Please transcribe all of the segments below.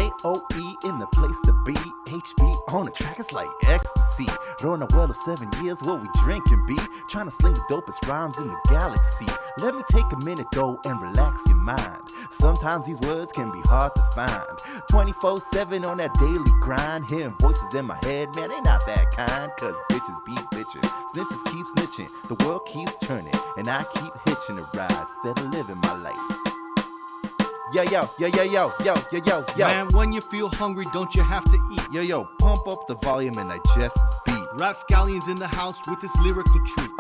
J-O-E in the place to be. HB on the track, it's like ecstasy. Run a well of 7 years, what we drink and be. Trying to sling the dopest rhymes in the galaxy. Let me take a minute though and relax your mind. Sometimes these words can be hard to find. 24/7 on that daily grind. Hearing voices in my head, man, they not that kind. Cause bitches be bitching, snitches keep snitching. The world keeps turning, and I keep hitching a ride instead of living my life. Yo, yo, yo, yo, yo, yo, yo, yo, yo. Man, when you feel hungry, don't you have to eat? Yo, yo, pump up the volume and digest this beat. RapScallions in the house with this lyrical treat.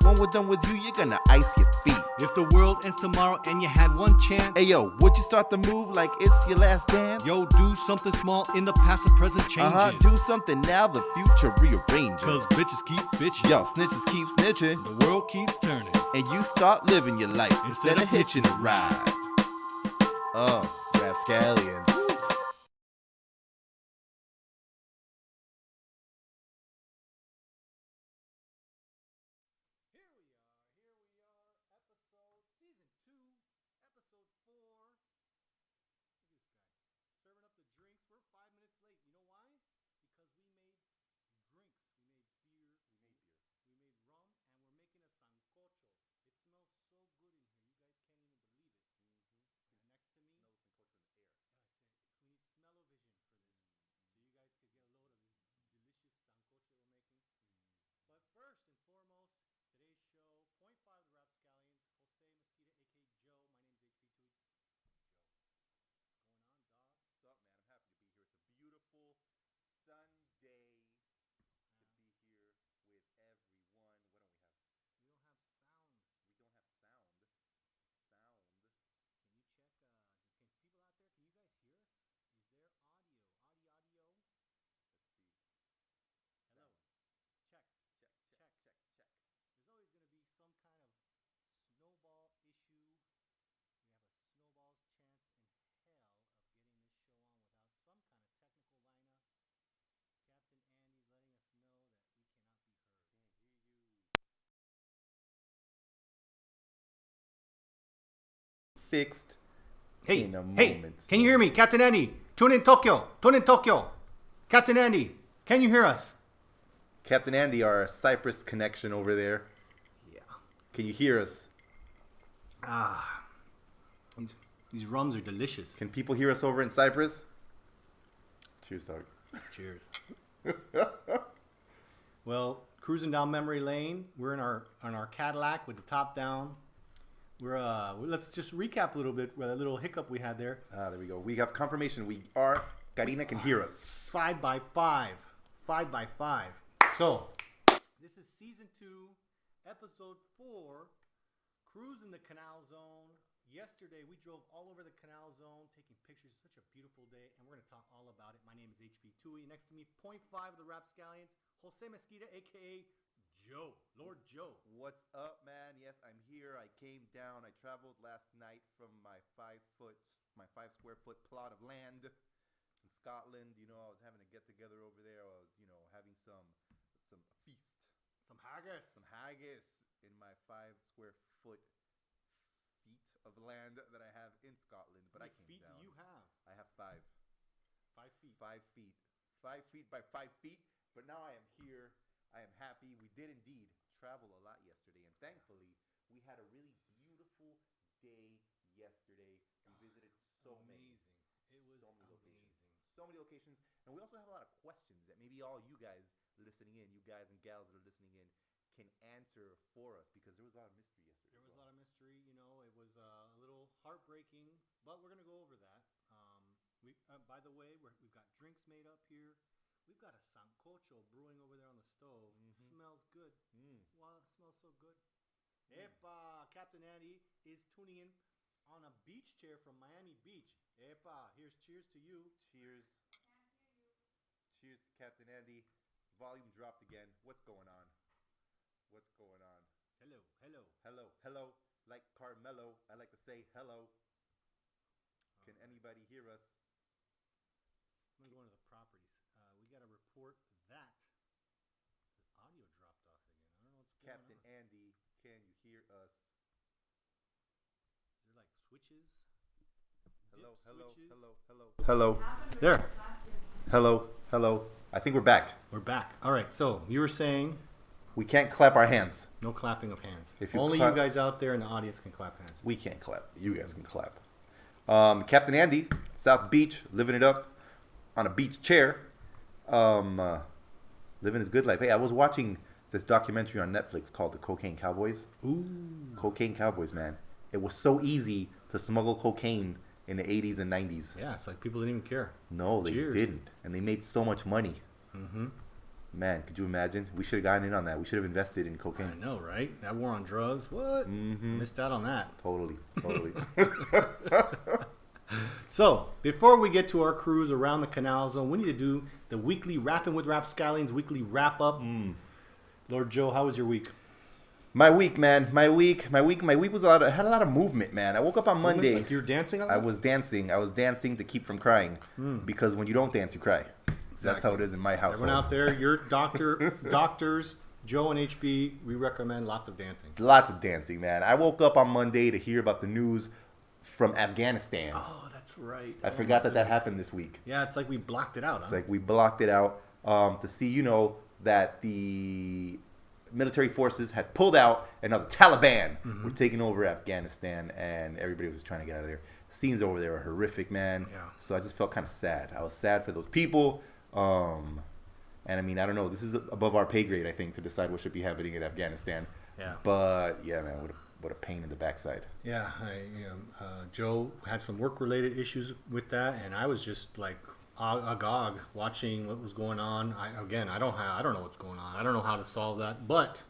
When we're done with you, you're gonna ice your feet. If the world ends tomorrow and you had one chance, Hey, yo, would you start the move like it's your last dance? yo, do something small in the past and present changes. Do something now, the future rearranges. Cause bitches keep bitching. Yo, snitches keep snitching. The world keeps turning. And you start living your life instead of hitching a ride. RapScallions. Here we are, season 2, episode 4. Look at this guy, serving up the drinks. We're 5 minutes late. You know why? Because we made drinks. We made beer. We made rum, and we're making a sancocho. It smells so good in here. You guys can't even believe it. And next to me, we need smell-o-vision for this, so you guys could get a load of this delicious sancocho that we're making. But first and foremost, today's show, point 5 of the RapScallions, Jose Mesquita, aka Joe. My name's HP2. Joe, what's going on, dog? What's up, man? I'm happy to be here. It's a beautiful Sunday to be here with everyone. What don't we have? We don't have sound. We don't have sound. Can you check? Can people out there? Can you guys hear us? Is there audio? Audio? Let's see. Hello. Sound. Check. Check. There's always going to be some kind of snowball issue. We have a snowball's chance in hell of getting this show on without some kind of technical lineup. Captain Andy's letting us know that we cannot be heard. Can't hear you. Fixed. Hey, in a hey, moment. can you hear me? Captain Andy, tune in Tokyo. Captain Andy, can you hear us? Captain Andy, our Cyprus connection over there. Yeah. Can you hear us? These rums are delicious. Can people hear us over in Cyprus? Cheers, dog. Cheers. Well, cruising down memory lane. We're in our Cadillac with the top down. Let's just recap a little bit with a little hiccup we had there. There we go. We have confirmation. Carina can hear us. 5x5. So, this is season 2, episode 4, cruising the Canal Zone. Yesterday, we drove all over the Canal Zone, taking pictures. Such a beautiful day, and we're going to talk all about it. My name is HP2E. Next to me, point 5 of the RapScallions, Jose Mesquita, a.k.a. Joe, Lord Joe. What's up, man? Yes, I'm here. I came down. I traveled last night from my 5 square foot plot of land in Scotland. You know, I was having a get together over there. I was, having some feast, Some haggis in my 5 square foot feet of land that I have in Scotland. But How I many came feet down. do you have? I have 5. 5 feet. 5 feet. 5 feet by 5 feet. But now I am here. I am happy. We did indeed travel a lot yesterday, and thankfully, we had a really beautiful day yesterday. We visited so many locations, and we also have a lot of questions that maybe all you guys listening in, you guys and gals that are listening in, can answer for us, because there was a lot of mystery yesterday. There was a lot of mystery. It was a little heartbreaking, but we're going to go over that. By the way, we've got drinks made up here. We've got a sancocho brewing over there on the stove. It smells good. Wow, it smells so good. Epa, Captain Andy is tuning in on a beach chair from Miami Beach. Epa, here's cheers to you. Cheers. Cheers, Captain Andy. Volume dropped again. What's going on? Hello. Like Carmelo, I like to say hello. Can anybody hear us? I'm going to go into the properties. We got to report that the audio dropped off again. I don't know what's going Captain on. Andy, can you hear us? Is there like switches? Hello. There. Hello. I think we're back. We're back. All right. So you were saying We can't clap our hands. no clapping of hands. If you Only clap- you guys out there in the audience can clap hands. We can't clap. You guys can clap. Captain Andy, South Beach, living it up on a beach chair. Living his good life. Hey, I was watching this documentary on Netflix called The Cocaine Cowboys. Ooh. Cocaine Cowboys, man. It was so easy to smuggle cocaine in the 80s and 90s. Yeah, it's like people didn't even care. No, they Cheers. didn't. And they made so much money. Mm-hmm. Man, could you imagine? We should have gotten in on that. We should have invested in I cocaine. know, right? That war on drugs. What? Mm-hmm. Missed out on that. Totally. So, before we get to our cruise around the Canal Zone, we need to do the weekly Rapping with RapScallions weekly wrap up. Lord Joe, how was your week? My week, man. My week was had a lot of movement, man. I woke up on Monday. Like you're dancing a lot? I was dancing to keep from crying. Because when you don't dance, you cry. That's how it is in my household. Everyone out there, your doctors, Joe and HB, we recommend lots of dancing. Lots of dancing, man. I woke up on Monday to hear about the news from Afghanistan. Oh, that's right. I forgot that happened this week. Yeah, it's like we blocked it out. It's like we blocked it out to see, that the military forces had pulled out and now the Taliban were taking over Afghanistan and everybody was just trying to get out of there. Scenes over there are horrific, man. Yeah. So I just felt kind of sad. I was sad for those people. And I mean, I don't know. This is above our pay grade, I think, to decide what should be happening in Afghanistan. Yeah. But yeah, man, what a pain in the backside. Yeah, Joe had some work-related issues with that, and I was just like agog watching what was going on. I don't know what's going on. I don't know how to solve that, but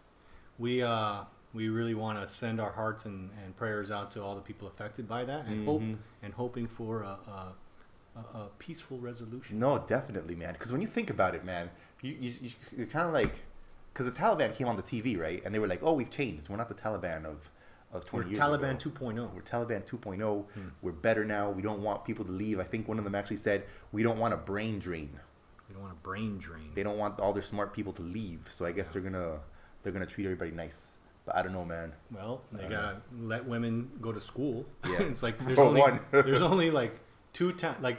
we really want to send our hearts and prayers out to all the people affected by that, and hoping for a peaceful resolution. No, definitely, man. Because when you think about it, man, you're kind of like, because the Taliban came on the TV, right? And they were like, "Oh, we've changed. We're not the Taliban of 20 years ago. We're Taliban 2.0. We're Taliban 2.0. We're better now. We don't want people to leave." I think one of them actually said, "We don't want a brain drain." We don't want a brain drain. They don't want all their smart people to leave. So I guess they're gonna treat everybody nice. But I don't know, man. Well, they gotta let women go to school. Yeah. It's like For there's only like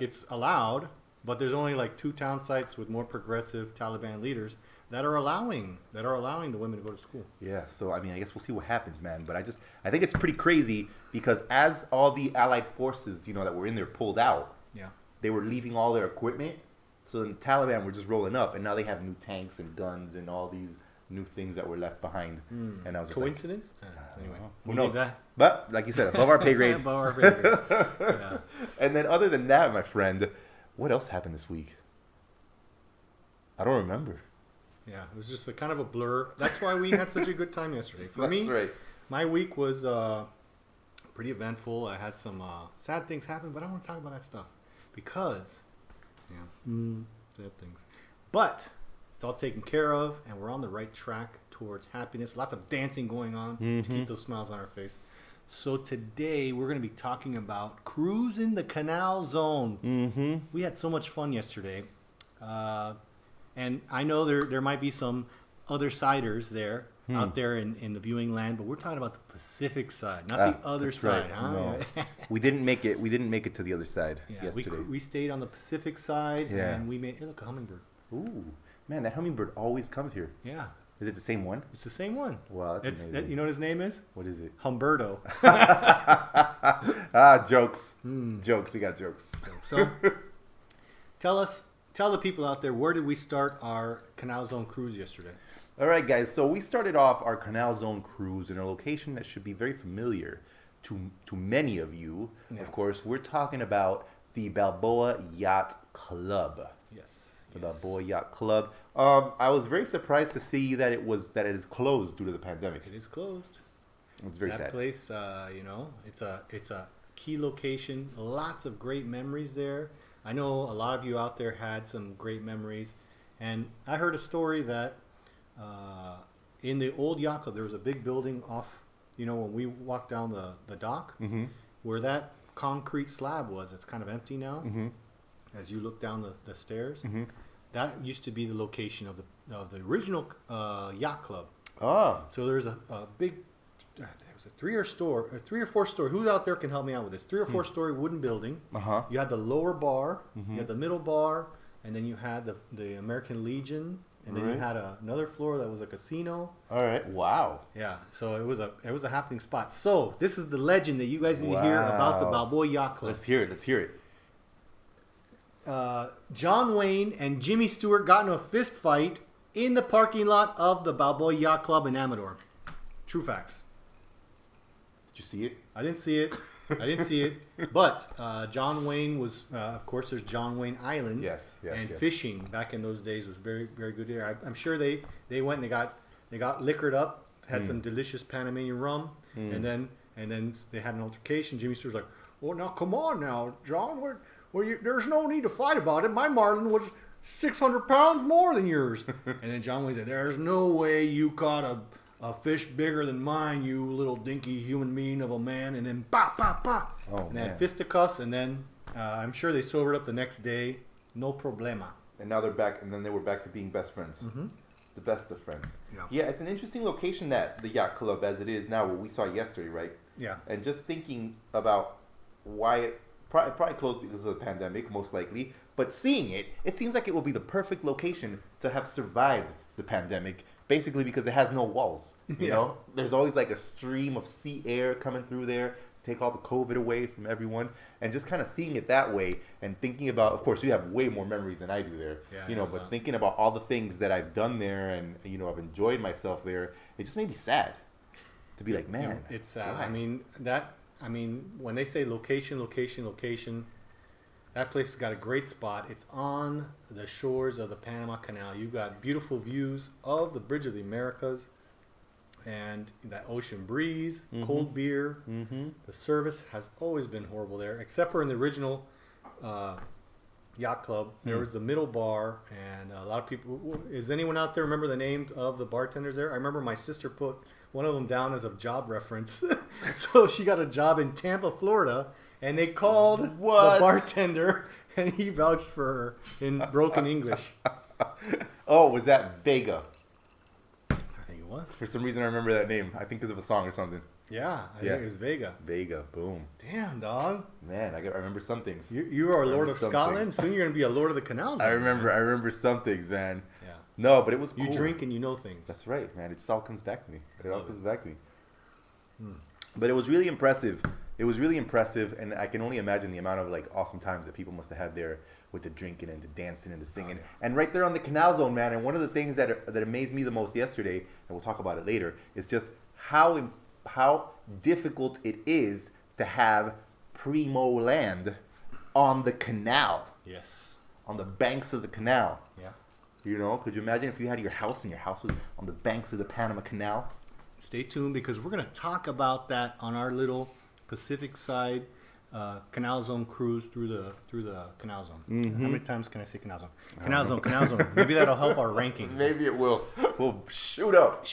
it's allowed, but there's only like 2 town sites with more progressive Taliban leaders that are allowing the women to go to school. Yeah, so I mean, I guess we'll see what happens, man. But I think it's pretty crazy because as all the allied forces, that were in there pulled out, Yeah. they were leaving all their equipment. So then the Taliban were just rolling up, and now they have new tanks and guns and all these new things that were left behind. And I was just Coincidence? Anyway, who knows? That? But like you said, above our pay grade. Above our pay grade. Yeah. And then other than that, my friend, what else happened this week? I don't remember. Yeah, it was just a kind of a blur. That's why we had such a good time yesterday. For me, right. my week was pretty eventful. I had some sad things happen, but I don't want to talk about that stuff because, sad things. But it's all taken care of, and we're on the right track towards happiness. Lots of dancing going on to keep those smiles on our face. So today we're going to be talking about cruising the Canal Zone. We had so much fun yesterday. And I know there might be some other siders there out there in the viewing land, but we're talking about the Pacific side, not the other side, right. huh? No. We didn't make it to the other side yesterday. We stayed on the Pacific side, and we made look, a hummingbird. Ooh, man, that hummingbird always comes here. Yeah, Is it the same one? it's the same one. Wow, that's amazing. You know what his name is? What is it? Humberto. Jokes. Jokes. We got jokes. So, tell the people out there, where did we start our Canal Zone cruise yesterday? All right, guys. So we started off our Canal Zone cruise in a location that should be very familiar to many of you. Yeah. Of course, we're talking about the Balboa Yacht Club. Yes. The Balboa Yacht Club. I was very surprised to see that it is closed due to the pandemic. It is closed. It's very sad. That place, it's a key location. Lots of great memories there. I know a lot of you out there had some great memories, and I heard a story that in the old yacht club there was a big building off. When we walked down the dock, where that concrete slab was, it's kind of empty now. As you look down the stairs, that used to be the location of the original yacht club. Oh. So there's a big was a three or four story. Who out there can help me out with this? 3 or 4 story wooden building. Uh-huh. You had the lower bar, you had the middle bar, and then you had the American Legion, and then you had another floor that was a casino. All right. Wow. Yeah. So it was a happening spot. So this is the legend that you guys need to hear about the Balboa Yacht Club. Let's hear it. Let's hear it. John Wayne and Jimmy Stewart got into a fist fight in the parking lot of the Balboa Yacht Club in Amador. True facts. Did you see it? I didn't see it. But John Wayne was, of course, there's John Wayne Island. Yes. And fishing back in those days was very, very good there. I'm sure they went and they got liquored up, had some delicious Panamanian rum, and then they had an altercation. Jimmy Stewart's like, "Well, now come on, now, John. There's no need to fight about it. My marlin was 600 pounds more than yours." And then John Wayne said, "There's no way you caught a fish bigger than mine, you little dinky human being of a man." And then bah, bah, bah. Oh, and they had fisticuffs, and then I'm sure they sobered up the next day. No problema. And now they're back, and then they were back to being best friends. Mm-hmm. The best of friends. Yeah. It's an interesting location, that the yacht club as it is now, what we saw yesterday, right? Yeah. And just thinking about why it probably closed because of the pandemic, most likely. But seeing it, it seems like it will be the perfect location to have survived the pandemic. Basically because it has no walls. You know, there's always like a stream of sea air coming through there to take all the COVID away from everyone. And just kind of seeing it that way and thinking about, of course, you have way more memories than I do there. Yeah, but thinking about all the things that I've done there and, I've enjoyed myself there, it just made me sad to be like, man. It's sad. Why? I mean, when they say location, that place has got a great spot. It's on the shores of the Panama Canal. You've got beautiful views of the Bridge of the Americas and that ocean breeze, cold beer. Mm-hmm. The service has always been horrible there, except for in the original yacht club. There was the middle bar, and a lot of people. Is anyone out there remember the name of the bartenders there? I remember my sister put one of them down as a job reference. So she got a job in Tampa, Florida. And they called the bartender, and he vouched for her in broken English. Oh, was that Vega? I think it was. For some reason, I remember that name. I think because of a song or something. Yeah, I think it was Vega. Vega, boom. Damn, dog. Man, I remember some things. You are a Lord of Scotland. Soon you're going to be a Lord of the Canals. I remember some things, man. Yeah. No, but it was cool. You drink and you know things. That's right, man. It just all comes back to me. But it was really impressive. It was really impressive, and I can only imagine the amount of like awesome times that people must have had there with the drinking and the dancing and the singing. And right there on the Canal Zone, man. And one of the things that amazed me the most yesterday, and we'll talk about it later, is just how difficult it is to have primo land on the canal. Yes. On the banks of the canal. Yeah. Could you imagine if you had your house and your house was on the banks of the Panama Canal? Stay tuned because we're going to talk about that on our little Pacific side Canal Zone cruise through the Canal Zone. Mm-hmm. How many times can I say Canal Zone? Canal Zone. Maybe that'll help our rankings. Maybe it will. We'll shoot up.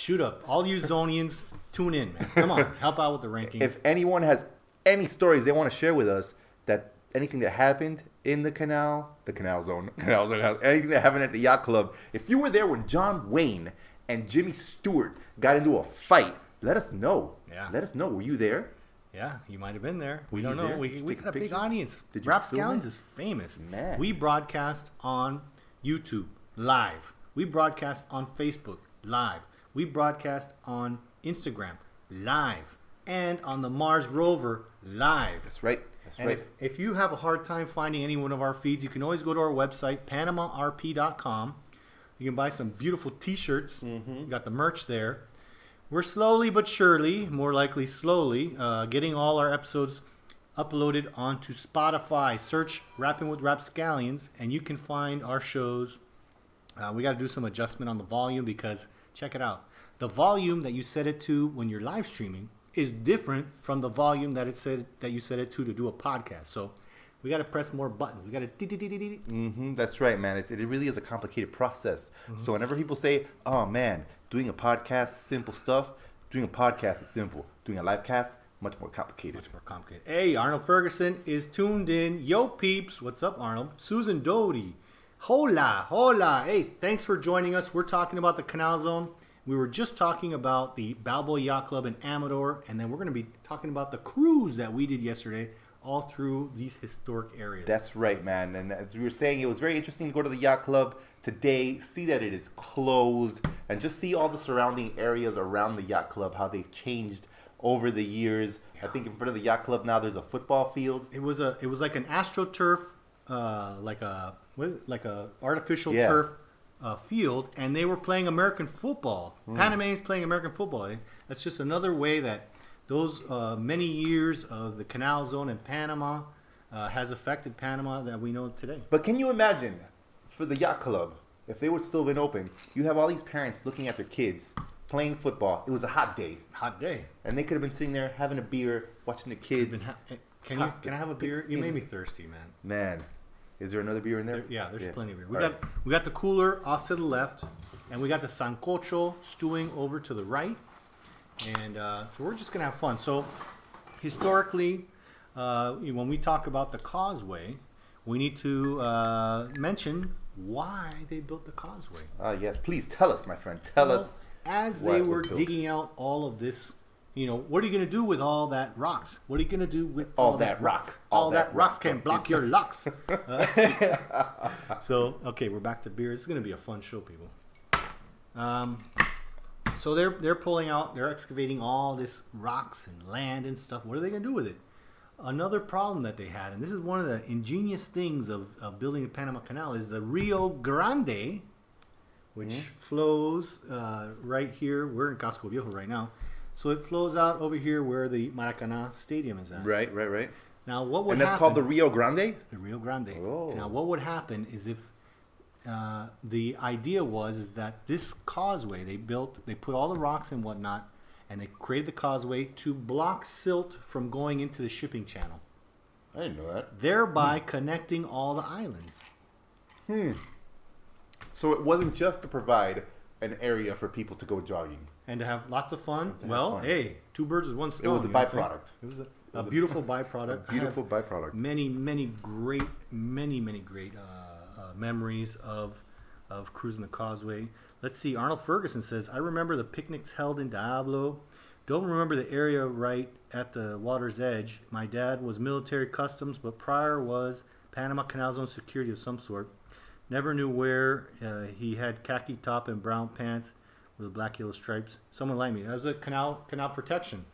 All you Zonians, tune in, man. Come on, help out with the rankings. If anyone has any stories they want to share with us, that anything that happened in the Canal Zone, anything that happened at the yacht club, if you were there when John Wayne and Jimmy Stewart got into a fight, let us know. Yeah. Let us know. Were you there? Yeah, you might have been there. Were We don't you know. there? We Did you take got a a big picture? audience. Did you film RapScallions it? is famous. Man. We broadcast on YouTube live. We broadcast on Facebook live. We broadcast on Instagram live. And on the Mars rover live. That's right. And if you have a hard time finding any one of our feeds, you can always go to our website, PanamaRP.com. You can buy some beautiful t-shirts. You got the merch there. We're slowly but surely, more likely slowly, getting all our episodes uploaded onto Spotify. Search Rapping with RapScallions, and you can find our shows. We got to do some adjustment on the volume because, check it out, the volume that you set it to when you're live streaming is different from the volume that you set it to do a podcast. So we got to press more buttons. We got to. That's right, man. It really is a complicated process. So whenever people say, "Oh man, doing a podcast is simple stuff," doing a podcast is simple. Doing a live cast, much more complicated. Hey, Arnold Ferguson is tuned in. Yo, peeps. What's up, Arnold? Susan Doty. Hola. Hey, thanks for joining us. We're talking about the Canal Zone. We were just talking about the Balboa Yacht Club in Amador, and then we're going to be talking about the cruise that we did yesterday all through these historic areas. That's right, man. And as we were saying, it was very interesting to go to the yacht club today, see that it is closed, and just see all the surrounding areas around the yacht club, how they've changed over the years. I think in front of the yacht club now there's a football field. It was like an AstroTurf, like a artificial turf field, and they were playing American football. Panamanians playing American football. That's just another way that those many years of the Canal Zone in Panama has affected Panama that we know today. But can you imagine, for the yacht club, if they would still been open, you have all these parents looking at their kids playing football. It was a hot day. Hot day. And they could have been sitting there having a beer, watching the kids. Can I have a beer? You made me thirsty, man. Man, is there another beer in there? There's plenty of beer. We got the cooler off to the left, and we got the sancocho stewing over to the right. And so we're just gonna have fun. So historically, when we talk about the Causeway, we need to mention why they built the Causeway. Yes, please tell us, my friend. Tell us. As they were digging out all of this, what are you going to do with all that rocks? What are you going to do with all that rocks? All that rocks can block your locks. So, okay, we're back to beer. This is going to be a fun show, people. So they're pulling out, they're excavating all this rocks and land and stuff. What are they going to do with it? Another problem that they had, and this is one of the ingenious things of building the Panama Canal, is the Rio Grande, which flows right here. We're in Casco Viejo right now. So it flows out over here where the Maracanã Stadium is at. Right. Now, what would happen? And that's called the Rio Grande? The Rio Grande. Oh. Now, what would happen is if the idea is that this causeway they put all the rocks and whatnot, and they created the causeway to block silt from going into the shipping channel. I didn't know that. Thereby connecting all the islands. So it wasn't just to provide an area for people to go jogging. And to have lots of fun. Well, hey, two birds with one stone. It was a byproduct. It was a beautiful byproduct. A beautiful byproduct. Many great memories of cruising the causeway. Let's see. Arnold Ferguson says, I remember the picnics held in Diablo. Don't remember the area right at the water's edge. My dad was military customs, but prior was Panama Canal Zone security of some sort. Never knew where. He had khaki top and brown pants with black yellow stripes. Someone like me. That was a canal protection.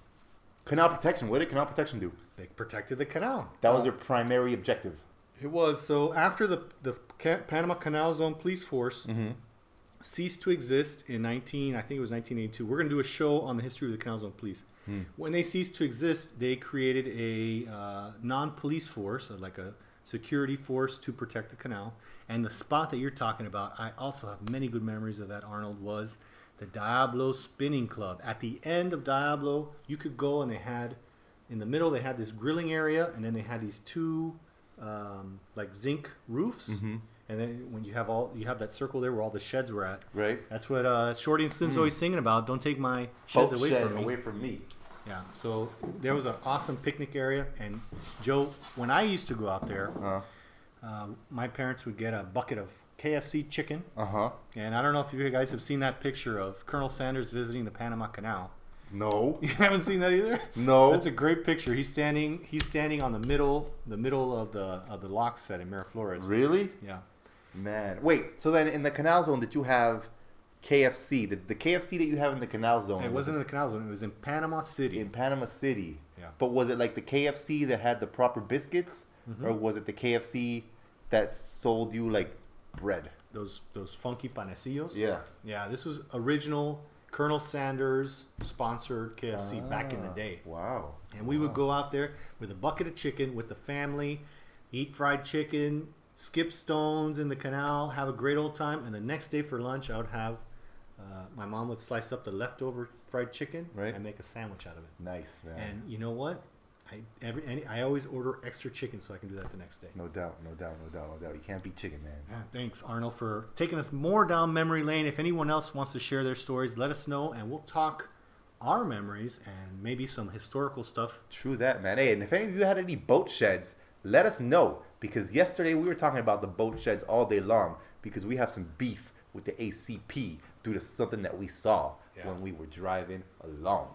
Canal protection. What did canal protection do? They protected the canal. That was their primary objective. It was. So after the Panama Canal Zone Police Force ceased to exist in 1982. We're going to do a show on the history of the Canal Zone Police. When they ceased to exist, they created a non-police force, like a security force to protect the canal. And the spot that you're talking about, I also have many good memories of that, Arnold, was the Diablo Spinning Club. At the end of Diablo, you could go and in the middle, they had this grilling area, and then they had these two like zinc roofs. And then when you have that circle there where all the sheds were at. Right. That's what Shorty and Slim's always singing about. Don't take my sheds away from me. Yeah. So there was an awesome picnic area. And Joe, when I used to go out there, my parents would get a bucket of KFC chicken. And I don't know if you guys have seen that picture of Colonel Sanders visiting the Panama Canal. No. You haven't seen that either? No. That's a great picture. He's standing on the middle of the lock set in Miraflores. Really? Yeah. Man. Wait, so then in the Canal Zone, did you have KFC? The KFC that you have in the Canal Zone? It wasn't in the Canal Zone. It was in Panama City. In Panama City. Yeah. But was it like the KFC that had the proper biscuits? Or was it the KFC that sold you like bread? Those funky panecillos? Yeah. Yeah, this was original Colonel Sanders sponsored KFC back in the day. Wow. And we would go out there with a bucket of chicken with the family, eat fried chicken, skip stones in the canal, have a great old time. And the next day for lunch, I would have, my mom would slice up the leftover fried chicken and make a sandwich out of it. Nice, man. And you know what? I always order extra chicken so I can do that the next day. No doubt. You can't beat chicken, man. Yeah, thanks, Arnold, for taking us more down memory lane. If anyone else wants to share their stories, let us know, and we'll talk our memories and maybe some historical stuff. True that, man. Hey, and if any of you had any boat sheds, let us know. Because yesterday we were talking about the boat sheds all day long because we have some beef with the ACP due to something that we saw when we were driving along.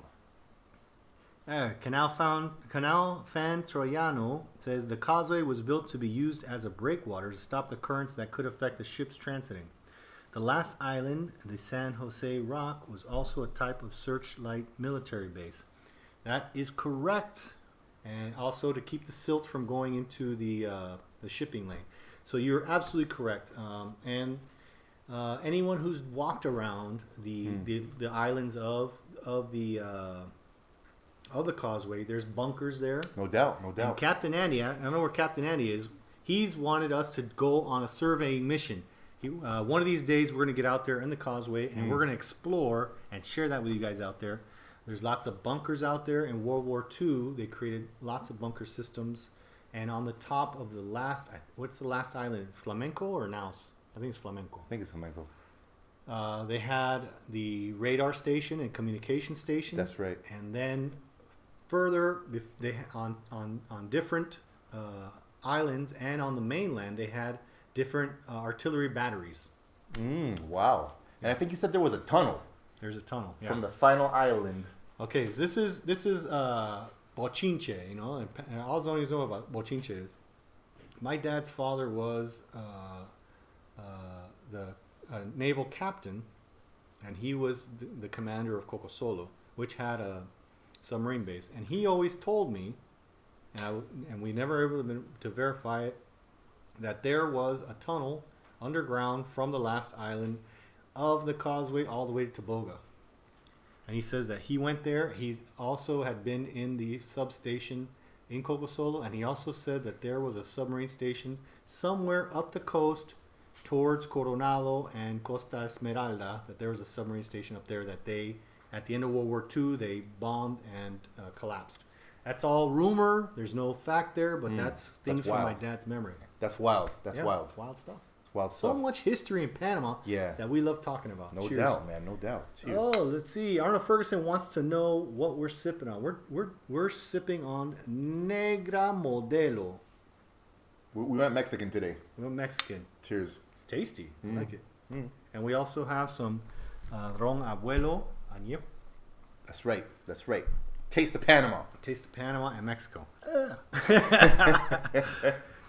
Canal fan Troiano says the causeway was built to be used as a breakwater to stop the currents that could affect the ships transiting. The last island, the San Jose Rock, was also a type of searchlight military base. That is correct, and also to keep the silt from going into the shipping lane. So you're absolutely correct. Anyone who's walked around the islands of the causeway, there's bunkers there. No doubt. And Captain Andy, I don't know where Captain Andy is. He's wanted us to go on a surveying mission. One of these days, we're going to get out there in the causeway, and we're going to explore and share that with you guys out there. There's lots of bunkers out there. In World War II, they created lots of bunker systems. And on the top of the last, what's the last island? Flamenco or Naus? I think it's Flamenco. I think it's Flamenco. They had the radar station and communication station. That's right. And then further, they on different islands and on the mainland, they had different artillery batteries. Wow. And I think you said there was a tunnel. There's a tunnel from the final island. Okay, so this is Bochinche, you know, and all I always know about Bochinche is my dad's father was the naval captain, and he was the commander of Cocosolo, which had a submarine base. And he always told me, and we never were able to verify it, that there was a tunnel underground from the last island of the causeway all the way to Boga. And he says that he went there. He's also had been in the substation in Cocosolo, and he also said that there was a submarine station somewhere up the coast towards Coronado and Costa Esmeralda, that there was a submarine station up there that they, at the end of World War II, they bombed and collapsed. That's all rumor. There's no fact there, but that's things from my dad's memory. That's wild. That's wild. It's wild stuff. It's wild So stuff. much history in Panama that we love talking about. No Cheers. doubt, man. No doubt. Cheers. Oh, let's see. Arnold Ferguson wants to know what we're sipping on. We're sipping on Negra Modelo. We went Mexican today. We're Mexican. Cheers. It's tasty. I like it. And we also have some Ron Abuelo Añejo. That's right. That's right. Taste of Panama. Taste of Panama and Mexico.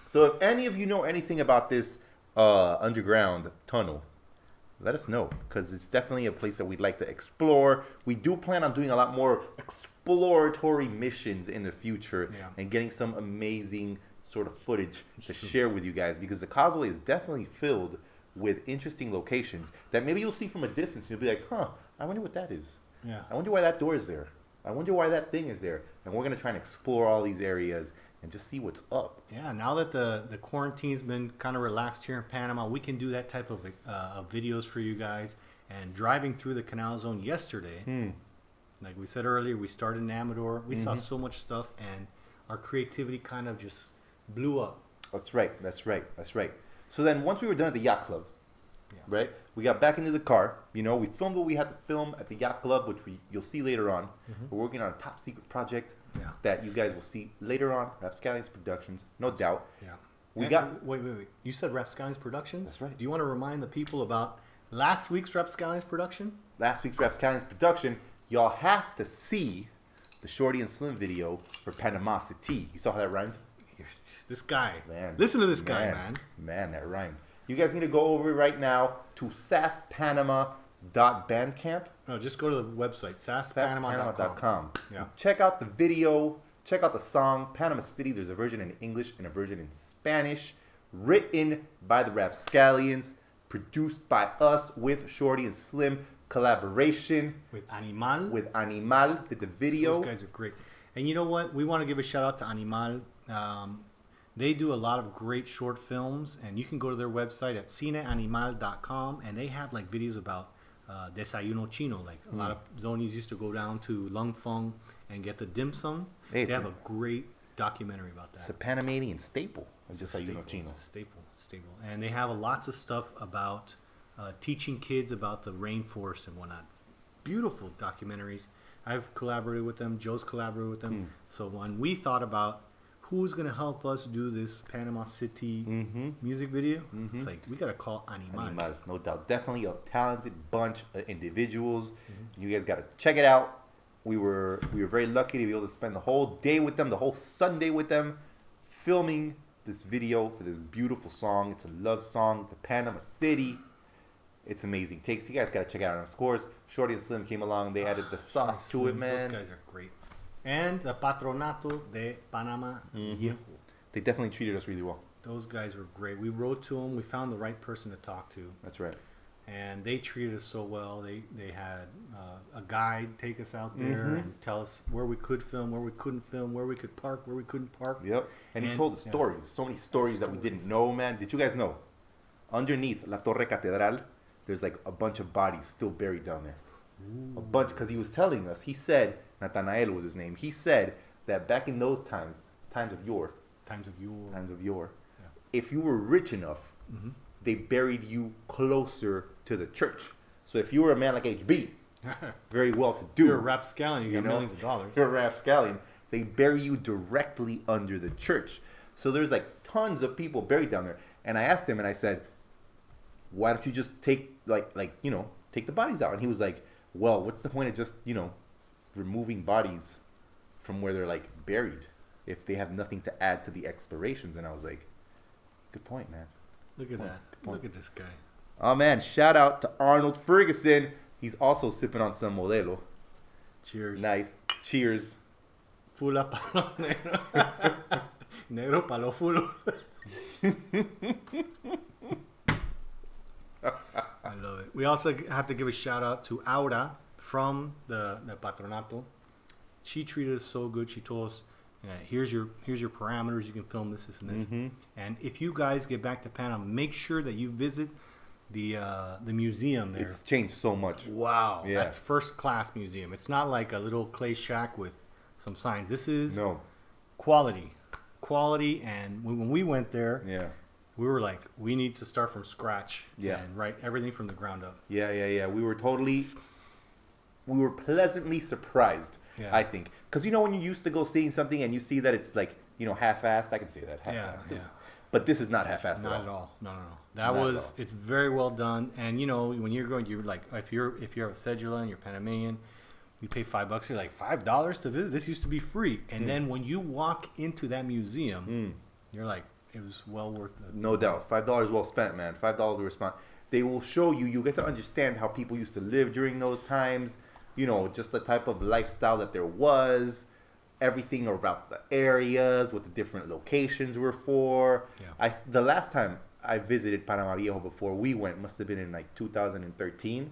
So if any of you know anything about this underground tunnel, let us know, because it's definitely a place that we'd like to explore. We do plan on doing a lot more exploratory missions in the future and getting some amazing sort of footage to share with you guys, because the causeway is definitely filled with interesting locations that maybe you'll see from a distance and you'll be like, huh, I wonder what that is. Yeah. I wonder why that door is there. I wonder why that thing is there. And we're going to try and explore all these areas and just see what's up. Yeah, now that the quarantine's been kind of relaxed here in Panama, we can do that type of videos for you guys. And driving through the Canal Zone yesterday, like we said earlier, we started in Amador. We saw so much stuff, and our creativity kind of just blew up. That's right. That's right. That's right. So then once we were done at the yacht club, right, we got back into the car. You know, we filmed what we had to film at the yacht club, which you'll see later on. We're working on a top secret project that you guys will see later on. RapScallions Productions, no doubt. Yeah. Wait. You said RapScallions Productions? That's right. Do you want to remind the people about last week's RapScallions production? Last week's RapScallions Production, y'all have to see the Shorty and Slim video for Panama City. You saw how that rhymed? This guy. Man. Listen to this guy, man. Man, that rhymed. You guys need to go over right now to saspanama.bandcamp. No, just go to the website, saspanama.com. Yeah. Check out the video. Check out the song, Panama City. There's a version in English and a version in Spanish. Written by the RapScallions. Produced by us with Shorty and Slim. Collaboration. With Animal. With Animal. Did the video. Those guys are great. And you know what? We want to give a shout out to Animal. They do a lot of great short films, and you can go to their website at cineanimal.com, and they have like videos about desayuno chino. Like a lot of Zonies used to go down to Lung Fung and get the dim sum. They have a great documentary about that. It's a Panamanian staple. Desayuno chino. Staple. And they have lots of stuff about teaching kids about the rainforest and whatnot. Beautiful documentaries. I've collaborated with them. Joe's collaborated with them. So when we thought about who's gonna help us do this Panama City music video? It's like we gotta call Animal. No doubt. Definitely a talented bunch of individuals. You guys gotta check it out. We were very lucky to be able to spend the whole day with them, the whole Sunday with them, filming this video for this beautiful song. It's a love song, the Panama City. It's amazing. You guys gotta check it out. And of course, Shorty and Slim came along. They added the sauce to it, man. Those guys are great. And the Patronato de Panama Viejo. They definitely treated us really well. Those guys were great. We wrote to them. We found the right person to talk to. That's right. And they treated us so well. They had a guide take us out there and tell us where we could film, where we couldn't film, where we could park, where we couldn't park. Yep. And he told us stories. So many stories that we didn't know, man. Did you guys know? Underneath La Torre Catedral, there's like a bunch of bodies still buried down there. Ooh. A bunch, because he was telling us. He said, Nathanael was his name. He said that back in those times of yore, yeah. If you were rich enough, they buried you closer to the church. So if you were a man like HB, very well to do, you're a rapscallion, you got millions of dollars. You're a rapscallion. They bury you directly under the church. So there's like tons of people buried down there. And I asked him, and I said, why don't you just take take the bodies out? And he was like, well, what's the point of just removing bodies from where they're like buried if they have nothing to add to the explorations? And I was like, good point, man. Look at that. Look at this guy. Oh man, shout out to Arnold Ferguson. He's also sipping on some Modelo. Cheers. Nice. Cheers. Fula palo negro. Negro palo fulo. I love it. We also have to give a shout out to Aura from the Patronato. She treated us so good. She told us, here's your parameters. You can film this, and this. And if you guys get back to Panama, make sure that you visit the museum there. It's changed so much. Wow, yeah. That's first class museum. It's not like a little clay shack with some signs. This is quality. And when we went there, we were like, we need to start from scratch and write everything from the ground up. Yeah. We were pleasantly surprised, I think. Because, when you used to go seeing something and you see that it's like, half-assed, I can say that, half-assed. Yeah. But this is not half-assed at all. No. It's very well done. And, when you're going, you're like, if you have a cedula and you're Panamanian, you pay $5, you're like, $5 to visit? This used to be free. And then when you walk into that museum, you're like, it was well worth it. No doubt. $5 well spent, man. $5 to respond. They will show you. You'll get to understand how people used to live during those times. Just the type of lifestyle that there was. Everything about the areas, what the different locations were for. Yeah. The last time I visited Panama Viejo before we went must have been in like 2013.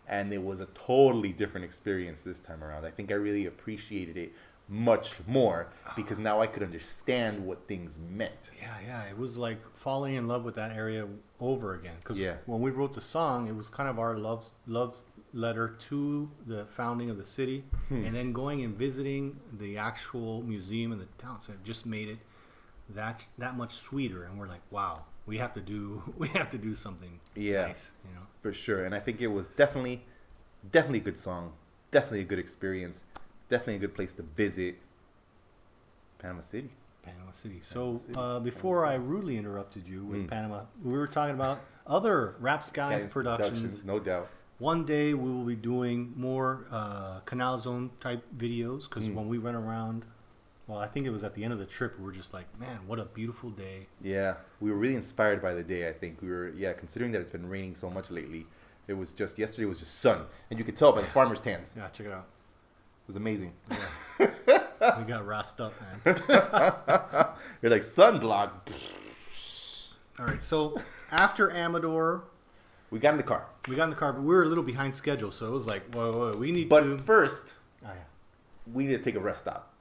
And it was a totally different experience this time around. I think I really appreciated it much more because now I could understand what things meant. Yeah. It was like falling in love with that area over again. Because when we wrote the song, it was kind of our love letter to the founding of the city. And then going and visiting the actual museum and the town. So it just made it that much sweeter. And we're like, wow, we have to do something nice. For sure. And I think it was definitely a good song. Definitely a good experience. Definitely a good place to visit. Panama City. So before I rudely interrupted you with Panama, we were talking about other RapScallions productions. No doubt. One day we will be doing more Canal Zone type videos because when we went around, well, I think it was at the end of the trip, we were just like, man, what a beautiful day. Yeah, we were really inspired by the day, I think. We were, considering that it's been raining so much lately, yesterday was just sun. And you could tell by the farmer's tans. Yeah, check it out. It was amazing. Yeah. We got rasped up, man. You're like, sunblock. All right, so after Amador, we got in the car. But we were a little behind schedule, so it was like, whoa, we need to... But first, we need to take a rest stop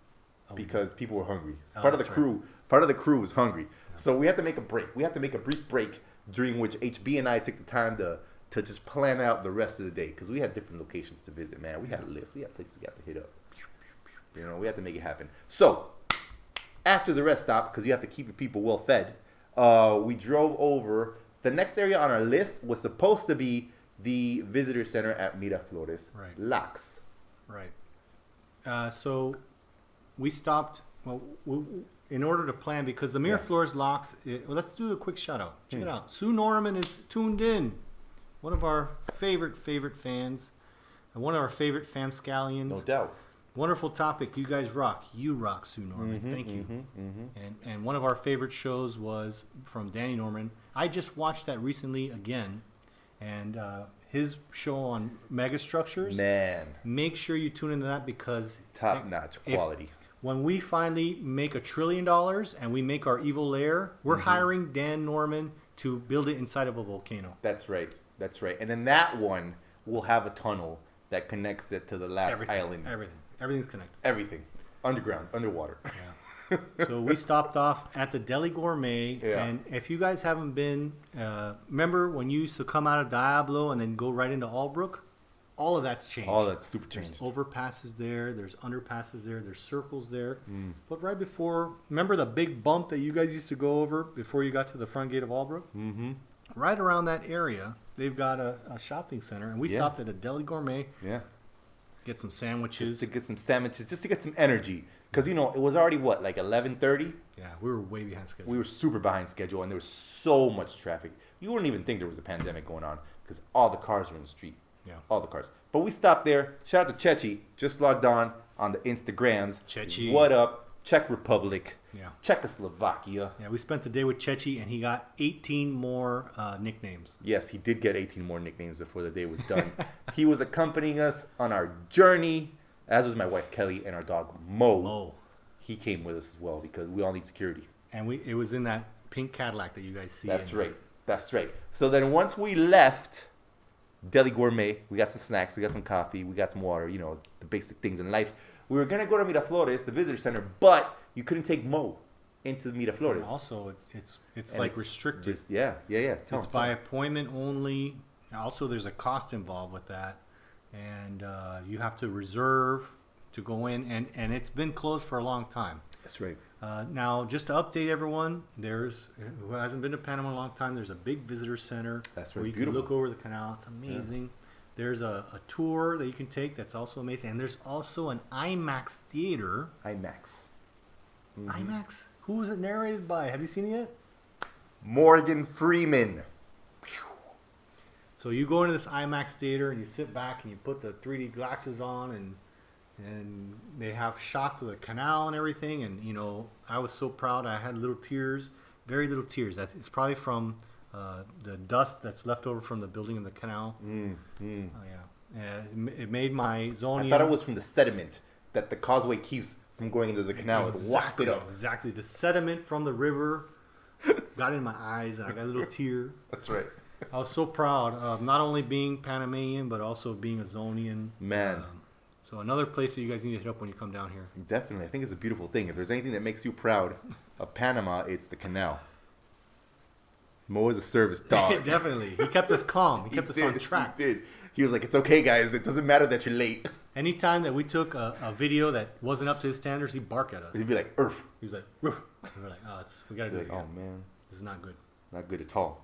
because people were hungry. So part of the crew was hungry. Yeah. So we had to make a break. We had to make a brief break during which HB and I took the time to just plan out the rest of the day because we had different locations to visit, man. We had a list. We had places we got to hit up. We had to make it happen. So after the rest stop, because you have to keep your people well fed, we drove over. The next area on our list was supposed to be the visitor center at Miraflores, Lax. Right. So we stopped. Well, in order to plan, because the Miraflores locks, let's do a quick shout out. Check it out. Sue Norman is tuned in. One of our favorite fans. And one of our favorite famscallions. No doubt. Wonderful topic. You guys rock. You rock, Sue Norman. Thank you. And one of our favorite shows was from Danny Norman. I just watched that recently again. And his show on megastructures. Man. Make sure you tune into that, because Top-notch quality. When we finally make $1 trillion and we make our evil lair, we're hiring Dan Norman to build it inside of a volcano. That's right. That's right. And then that one will have a tunnel that connects it to the last island. Everything's connected. Everything. Underground, underwater. Yeah. So we stopped off at the Deli Gourmet. Yeah. And if you guys haven't been, remember when you used to come out of Diablo and then go right into Albrook? All of that's changed. All that's super changed. There's overpasses there. There's underpasses there. There's circles there. But right before, remember the big bump that you guys used to go over before you got to the front gate of Albrook? Mm-hmm. Right around that area, they've got a shopping center. And we stopped at a Deli Gourmet. Yeah. Get some sandwiches. Just to get some sandwiches, just to get some energy. Because, it was already, like 11:30? Yeah, we were way behind schedule. We were super behind schedule, and there was so much traffic. You wouldn't even think there was a pandemic going on, because all the cars were in the street. Yeah. All the cars. But we stopped there. Shout out to Chechi. Just logged on the Instagrams. Chechi. What up? Czech Republic. Yeah. Czechoslovakia. Yeah, we spent the day with Chechi, and he got 18 more nicknames. Yes, he did get 18 more nicknames before the day was done. He was accompanying us on our journey, as was my wife Kelly and our dog Mo. He came with us as well, because we all need security. And it was in that pink Cadillac that you guys see. That's right. That's right. So then once we left Deli Gourmet, we got some snacks, we got some coffee, we got some water, the basic things in life. We were going to go to Miraflores, the visitor center, but you couldn't take Mo into the Miraflores. And also, it's restricted. Yeah. It's by appointment only. Also, there's a cost involved with that. And you have to reserve to go in. And it's been closed for a long time. That's right. Now, just to update everyone, who hasn't been to Panama in a long time, there's a big visitor center. That's right. Where you can look over the canal. It's amazing. Yeah. There's a tour that you can take that's also amazing. And there's also an IMAX theater. IMAX. IMAX? Who is it narrated by? Have you seen it yet? Morgan Freeman. So you go into this IMAX theater and you sit back and you put the 3D glasses on, and they have shots of the canal and everything. And, I was so proud. I had little tears, very little tears. It's probably from the dust that's left over from the building of the canal. Oh, yeah. It made my zoning. I thought it was from the sediment that the Causeway keeps from going into the canal. It wafted up. Exactly. The sediment from the river got in my eyes, and I got a little tear. That's right. I was so proud of not only being Panamanian, but also being a Zonian. Man. So another place that you guys need to hit up when you come down here. Definitely. I think it's a beautiful thing. If there's anything that makes you proud of Panama, it's the canal. Mo is a service dog. Definitely. He kept us calm. He kept us on track. He did. He was like, it's okay, guys. It doesn't matter that you're late. Anytime that we took a video that wasn't up to his standards, he'd bark at us. He'd be like, Earth. He was like, Roof. And we're like, we got to do it again. Oh, man. This is not good. Not good at all.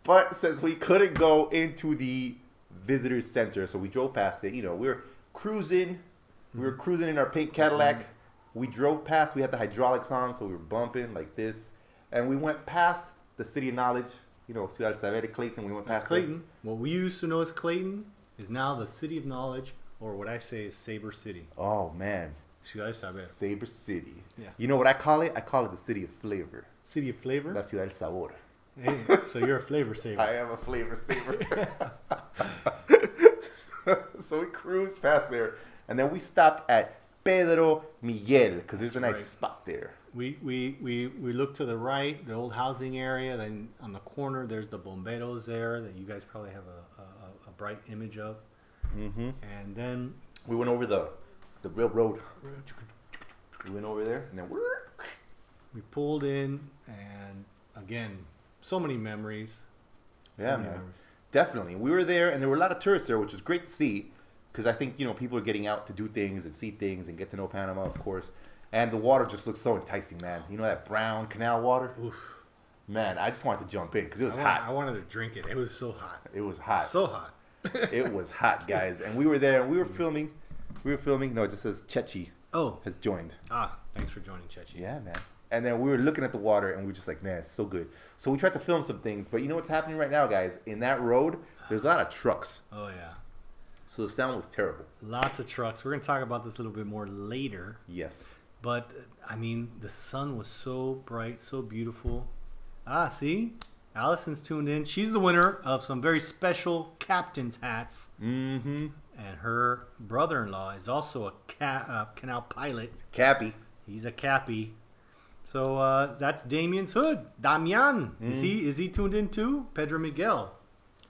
But since we couldn't go into the visitor center, so we drove past it. We were cruising. We were cruising in our pink Cadillac. We drove past. We had the hydraulics on, so we were bumping like this. And we went past the City of Knowledge. Ciudad Saber, Clayton. We went past Clayton. What we used to know as Clayton is now the City of Knowledge, or what I say is Saber City. Oh, man. Ciudad Saber. Saber City. Yeah. You know what I call it? I call it the City of Flavor. City of Flavor? La Ciudad del Sabor. Hey, so you're a flavor saver. I am a flavor saver. So we cruised past there, and then we stopped at Pedro Miguel because there's a nice spot there. We looked to the right, the old housing area. Then on the corner, there's the bomberos there that you guys probably have a bright image of. Mm-hmm. And then we went over the railroad. We went over there, and then we pulled in, and again, so many memories. Yeah, man. Definitely. We were there, and there were a lot of tourists there, which was great to see, because I think, people are getting out to do things and see things and get to know Panama, of course. And the water just looks so enticing, man. That brown canal water? Oof. Man, I just wanted to jump in, because it was hot. I wanted to drink it. It was so hot. It was hot. So hot. It was hot, guys. And we were there, and we were filming. No, it just says Chechi has joined. Thanks for joining, Chechi. Yeah, man. And then we were looking at the water, and we were just like, man, it's so good. So we tried to film some things, but you know what's happening right now, guys? In that road, there's a lot of trucks. Oh, yeah. So the sound was terrible. Lots of trucks. We're going to talk about this a little bit more later. Yes. But, I mean, the sun was so bright, so beautiful. See? Allison's tuned in. She's the winner of some very special captain's hats. Mm-hmm. And her brother-in-law is also a canal pilot. Cappy. He's a cappy. So that's Damien's hood. Damian. Is he tuned in too? Pedro Miguel.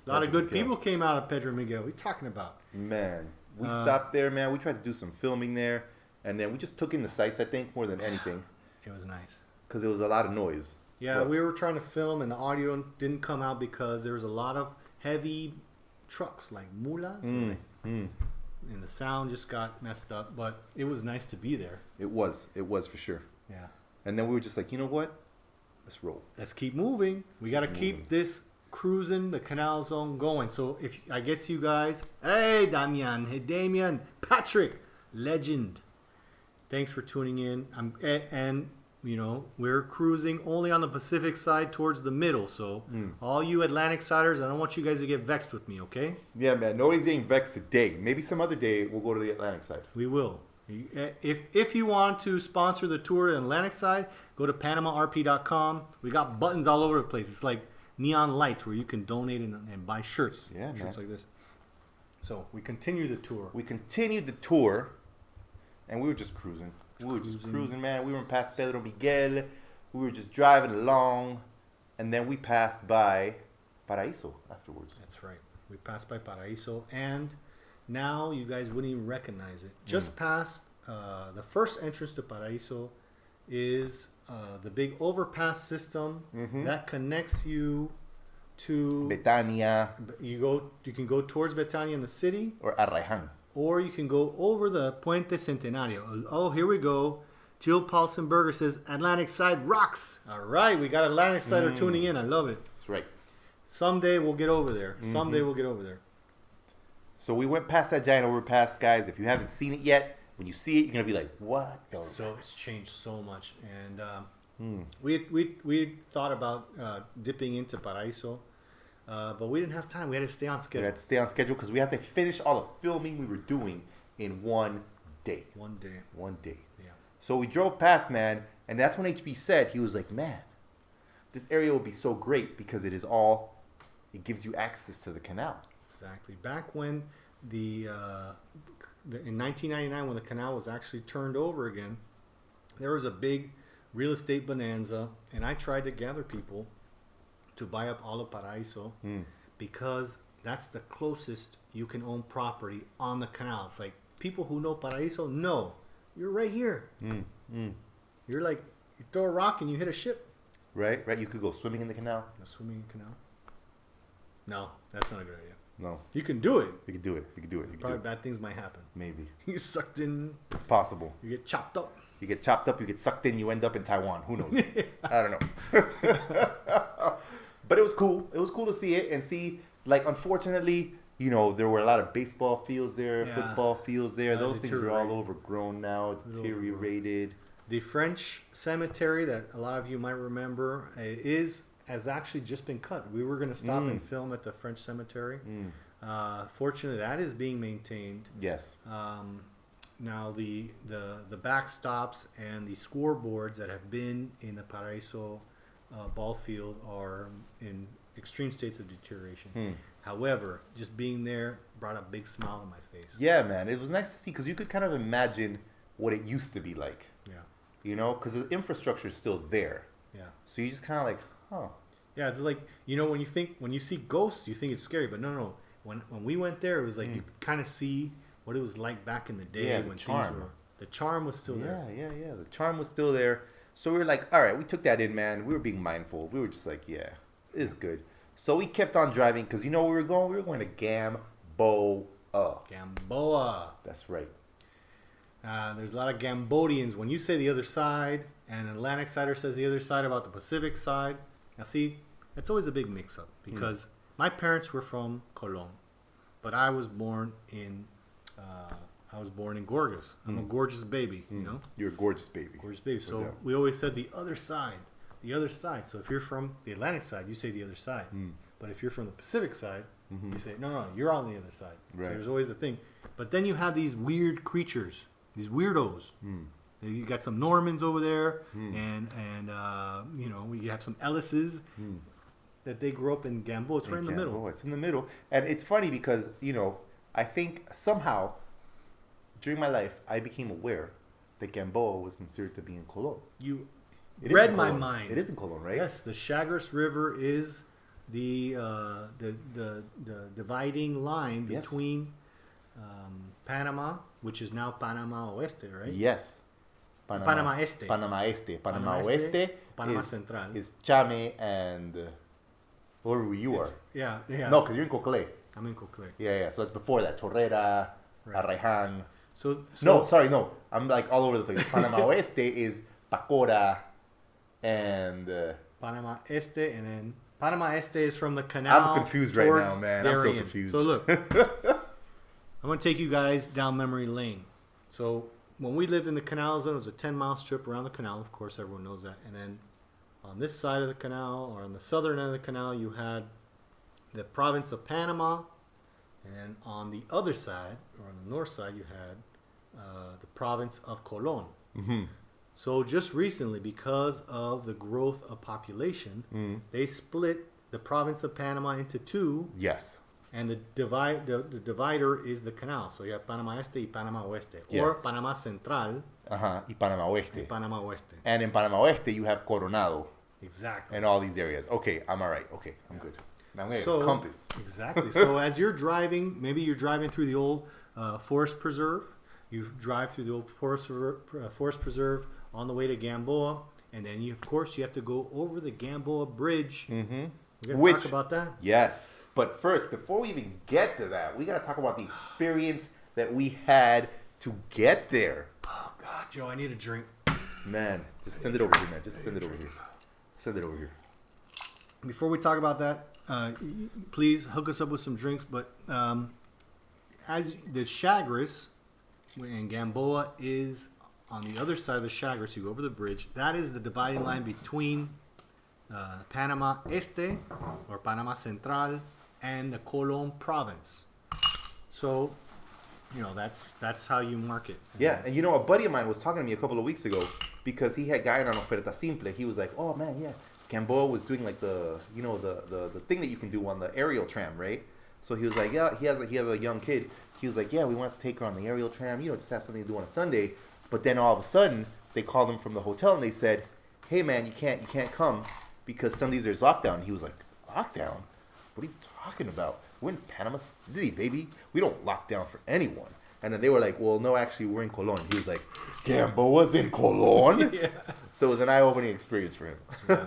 A lot of good people came out of Pedro Miguel. What are you talking about? Man, we stopped there, man. We tried to do some filming there. And then we just took in the sights, I think, more than anything. It was nice. Because it was a lot of noise. Yeah, we were trying to film and the audio didn't come out because there was a lot of heavy trucks like mulas. And the sound just got messed up. But it was nice to be there. It was for sure. Yeah. And then we were just like, you know what? Let's roll. Let's keep moving. We got to keep this cruising the canal zone going. So if I guess you guys, hey Damian, hey Damien, Patrick, legend. Thanks for tuning in. And you know, we're cruising only on the Pacific side towards the middle. So all you Atlantic siders, I don't want you guys to get vexed with me, okay? Yeah, man. Nobody's getting vexed today. Maybe some other day we'll go to the Atlantic side. We will. If you want to sponsor the tour to the Atlantic side, go to PanamaRP.com. We got buttons all over the place. It's like neon lights where you can donate and buy shirts. Yeah, shirts man. like this. So we continue the tour. We continued the tour, and we were just cruising. Just cruising, man. We were past Pedro Miguel. We were just driving along, and then we passed by Paraiso afterwards. That's right. We passed by Paraiso, and now you guys wouldn't even recognize it. Just past the first entrance to Paraiso is the big overpass system that connects you to Betania. You can go towards Betania in the city, Or Arraijan. or you can go over the Puente Centenario. Oh, here we go. Jill Paulson-Berger says Atlantic side rocks. All right, we got Atlantic sider tuning in. I love it. That's right. Someday we'll get over there. Someday we'll get over there. So we went past that giant overpass, guys. If you haven't seen it yet, when you see it, you're gonna be like, "What?" It's changed so much, and we thought about dipping into Paraiso, but we didn't have time. We had to stay on We schedule. had to stay on schedule because we had to finish all the filming we were doing in one day. One day. One day. Yeah. So we drove past, man, and that's when HB said, he was like, "Man, this area will be so great because it gives you access to the canal." Exactly. Back when in 1999, when the canal was actually turned over again, there was a big real estate bonanza, and I tried to gather people to buy up all of Paraiso because that's the closest you can own property on the canal. It's like people who know Paraiso know you're right here. You're like, you throw a rock and you hit a ship. Right? You could go swimming in the canal. Swimming in the canal? No, that's not a good idea. No. You can do it. We could do it. Probably bad things might happen. Maybe. You get sucked in. It's possible. You get chopped up. You get chopped up, you get sucked in, you end up in Taiwan. Who knows? I don't know. But it was cool. It was cool to see it and see, like, unfortunately, you know, there were a lot of baseball fields there, football fields there. Those things are all overgrown now, deteriorated. The French cemetery that a lot of you might remember has actually just been cut. We were going to stop and film at the French cemetery. Fortunately, that is being maintained. Yes. Now the backstops and the scoreboards that have been in the Paraiso ball field are in extreme states of deterioration. However, just being there brought a big smile on my face. Yeah, man. It was nice to see because you could kind of imagine what it used to be like. Yeah. You know, because the infrastructure is still there. Yeah. So you just kind of like, huh. Yeah, it's like, you know, when you see ghosts, you think it's scary, but no. When we went there, it was like you kind of see what it was like back in the day when the charm was still there. Yeah. The charm was still there. So we were like, all right, we took that in, man. We were being mindful. We were just like, yeah, it's good. So we kept on driving because you know where we were going? We were going to Gamboa. Gamboa. That's right. There's a lot of Gambodians. When you say the other side, and an Atlantic sider says the other side about the Pacific side, now see, it's always a big mix-up because my parents were from Colón, but I was born in I was born in Gorgas. I'm a gorgeous baby, you know? You're a gorgeous baby. Gorgeous baby. So doubt. we always said the other side. The other side. So if you're from the Atlantic side, you say the other side. But if you're from the Pacific side, you say, no, you're on the other side. Right. So there's always a thing. But then you have these weird creatures, these weirdos. You got some Normans over there, and you know, we have some Ellises that they grew up in Gamboa. It's right in the middle. It's in the middle. And it's funny because, you know, I think somehow during my life I became aware that Gamboa was considered to be in Colon. You It is read in my Colon. mind. It is in Colon, right? Yes, the Chagres River is the dividing line Yes. between Panama, which is now Panama Oeste, right? Yes. Panama Este. Panama Este. Panama Panama Oeste Este, Panama is, Central. is Chame and wherever you are. Yeah. No, because you're in Coclé. I'm in Coclé. Yeah. So it's before that. Chorrera, Right. Arraijan. So No, sorry, no. I'm like all over the place. Panama Oeste is Pacora and... Panama Este, and then Panama Este is from the canal. I'm confused right towards now, man. I'm so Darien. confused. So look, I'm going to take you guys down memory lane. So when we lived in the canal zone, it was a 10-mile strip around the canal. Of course, everyone knows that. And then on this side of the canal, or on the southern end of the canal, you had the province of Panama. And on the other side, or on the north side, you had the province of Colon. So just recently, because of the growth of population, they split the province of Panama into two, Yes. and the divider is the canal. So you have Panama Este y Panama Oeste, or Yes. Panama Central Y Panama y Oeste. Panama Oeste. And in Panama Oeste, you have Coronado Exactly. and all these areas. Okay, I'm all right. Okay, I'm good. Now I'm going to So- compass. Exactly. So as you're driving, maybe you're driving through the old forest preserve. You drive through the old forest preserve on the way to Gamboa, and then you have to go over the Gamboa Bridge. We're gonna talk about that. Yes. But first, before we even get to that, we got to talk about the experience that we had to get there. Oh God, Joe, I need a drink. Man, just send it over here, man. Just send it over here. Send it over here. Before we talk about that, please hook us up with some drinks. But as the Chagres and Gamboa is on the other side of the Chagres, you go over the bridge. That is the dividing line between Panama Este or Panama Central and the Colon province. So, you know, that's how you mark it. Yeah, and you know, a buddy of mine was talking to me a couple of weeks ago because he had gotten on Oferta Simple. He was like, oh man, yeah, Gamboa was doing like the thing that you can do on the aerial tram, right? So he was like, yeah, he has a young kid. He was like, yeah, we want to take her on the aerial tram, just have something to do on a Sunday. But then all of a sudden, they called him from the hotel and they said, hey man, you can't come because Sundays there's lockdown. He was like, lockdown? What are you talking about? We're in Panama City, baby. We don't lock down for anyone. And then they were like, well, no, actually, we're in Colon. He was like, Gamboa's in Colon? Yeah. So it was an eye-opening experience for him. Yeah.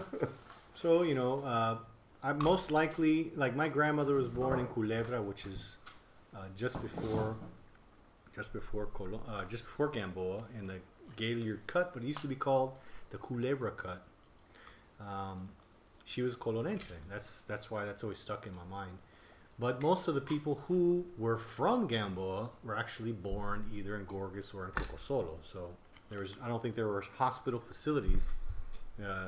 So, you know, I most likely, like my grandmother was born in Culebra, which is just before Gamboa, in the Gaillard Cut, but it used to be called the Culebra Cut. She was Colonense. That's why that's always stuck in my mind. But most of the people who were from Gamboa were actually born either in Gorgas or in Cocosolo. So I don't think there were hospital facilities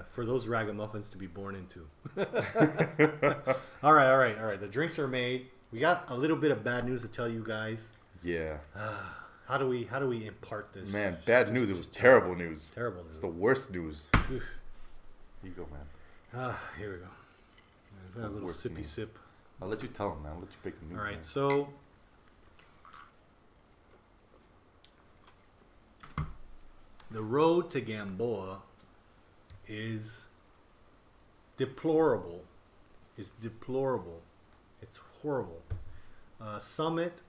for those ragamuffins to be born into. All right. The drinks are made. We got a little bit of bad news to tell you guys. Yeah. How do we impart this? Man, bad news. It was terrible news. Terrible news. It's the worst news. Oof. Here you go, man. Here we go. A little Worst sippy news. sip. I'll let you tell him, man. I'll let you break the news. All right, man. so the road to Gamboa is deplorable. It's deplorable. It's horrible. Summit.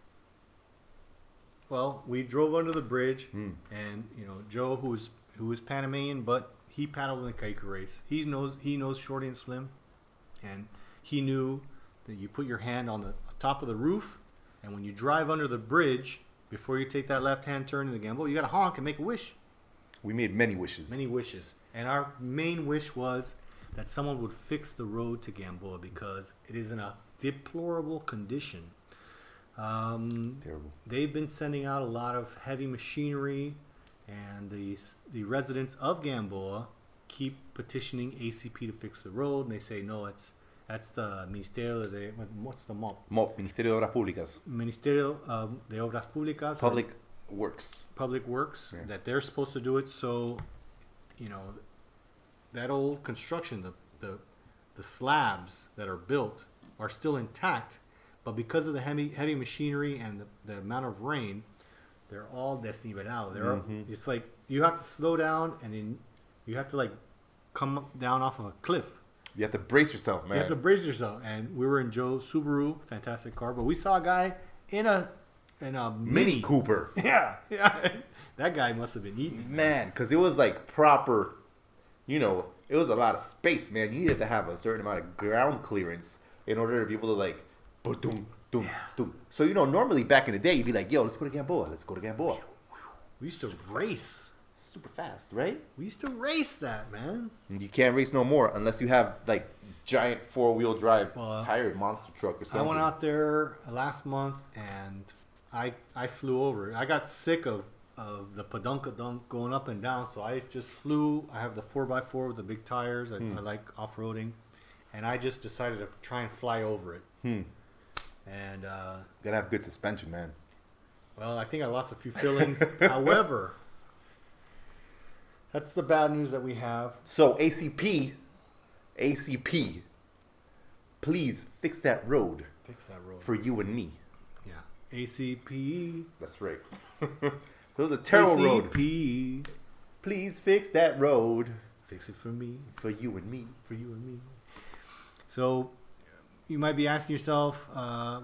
Well, we drove under the bridge, and Joe, who is Panamanian, but he paddled in the Kaiku race. He knows Shorty and Slim, and he knew that you put your hand on the top of the roof, and when you drive under the bridge, before you take that left-hand turn into Gamboa, you got to honk and make a wish. We made many wishes. Many wishes. And our main wish was that someone would fix the road to Gamboa because it is in a deplorable condition. It's terrible. They've been sending out a lot of heavy machinery, and the residents of Gamboa keep petitioning ACP to fix the road. And they say no, that's the Ministerio de what's the MOP? MOP, Ministerio de Obras Públicas. Ministerio de Obras Públicas. Public Works. Public Works, Yeah. that they're supposed to do it. So, you know, that old construction, the slabs that are built are still intact, but because of the heavy machinery and the amount of rain, they're all desnivelado. It's like you have to slow down, and then you have to like come down off of a cliff. You have to brace yourself, man. You have to brace yourself. And we were in Joe's Subaru, fantastic car, but we saw a guy in a Mini Cooper. Yeah. That guy must have been eating. Man, because it was like proper, you know, it was a lot of space, man. You needed to have a certain amount of ground clearance in order to be able to like, boom, boom, boom. So, you know, normally back in the day, you'd be like, yo, let's go to Gamboa. Let's go to Gamboa. We used to race. Super fast, right? We used to race that, man. And you can't race no more unless you have like giant 4-wheel drive Well, tired monster truck or something. I went out there last month, and I flew over. I got sick of the padunka dunk going up and down, so I just flew. I have the 4x4 with the big tires. I like off-roading, and I just decided to try and fly over it. And Gotta have good suspension, man. well, I think I lost a few fillings. However, that's the bad news that we have. So ACP, please fix that road Fix that road. for you and me. Yeah. ACP. That's right. It was a terrible road. ACP. Please fix that road Fix it for me. for you and me. For you and me. So you might be asking yourself,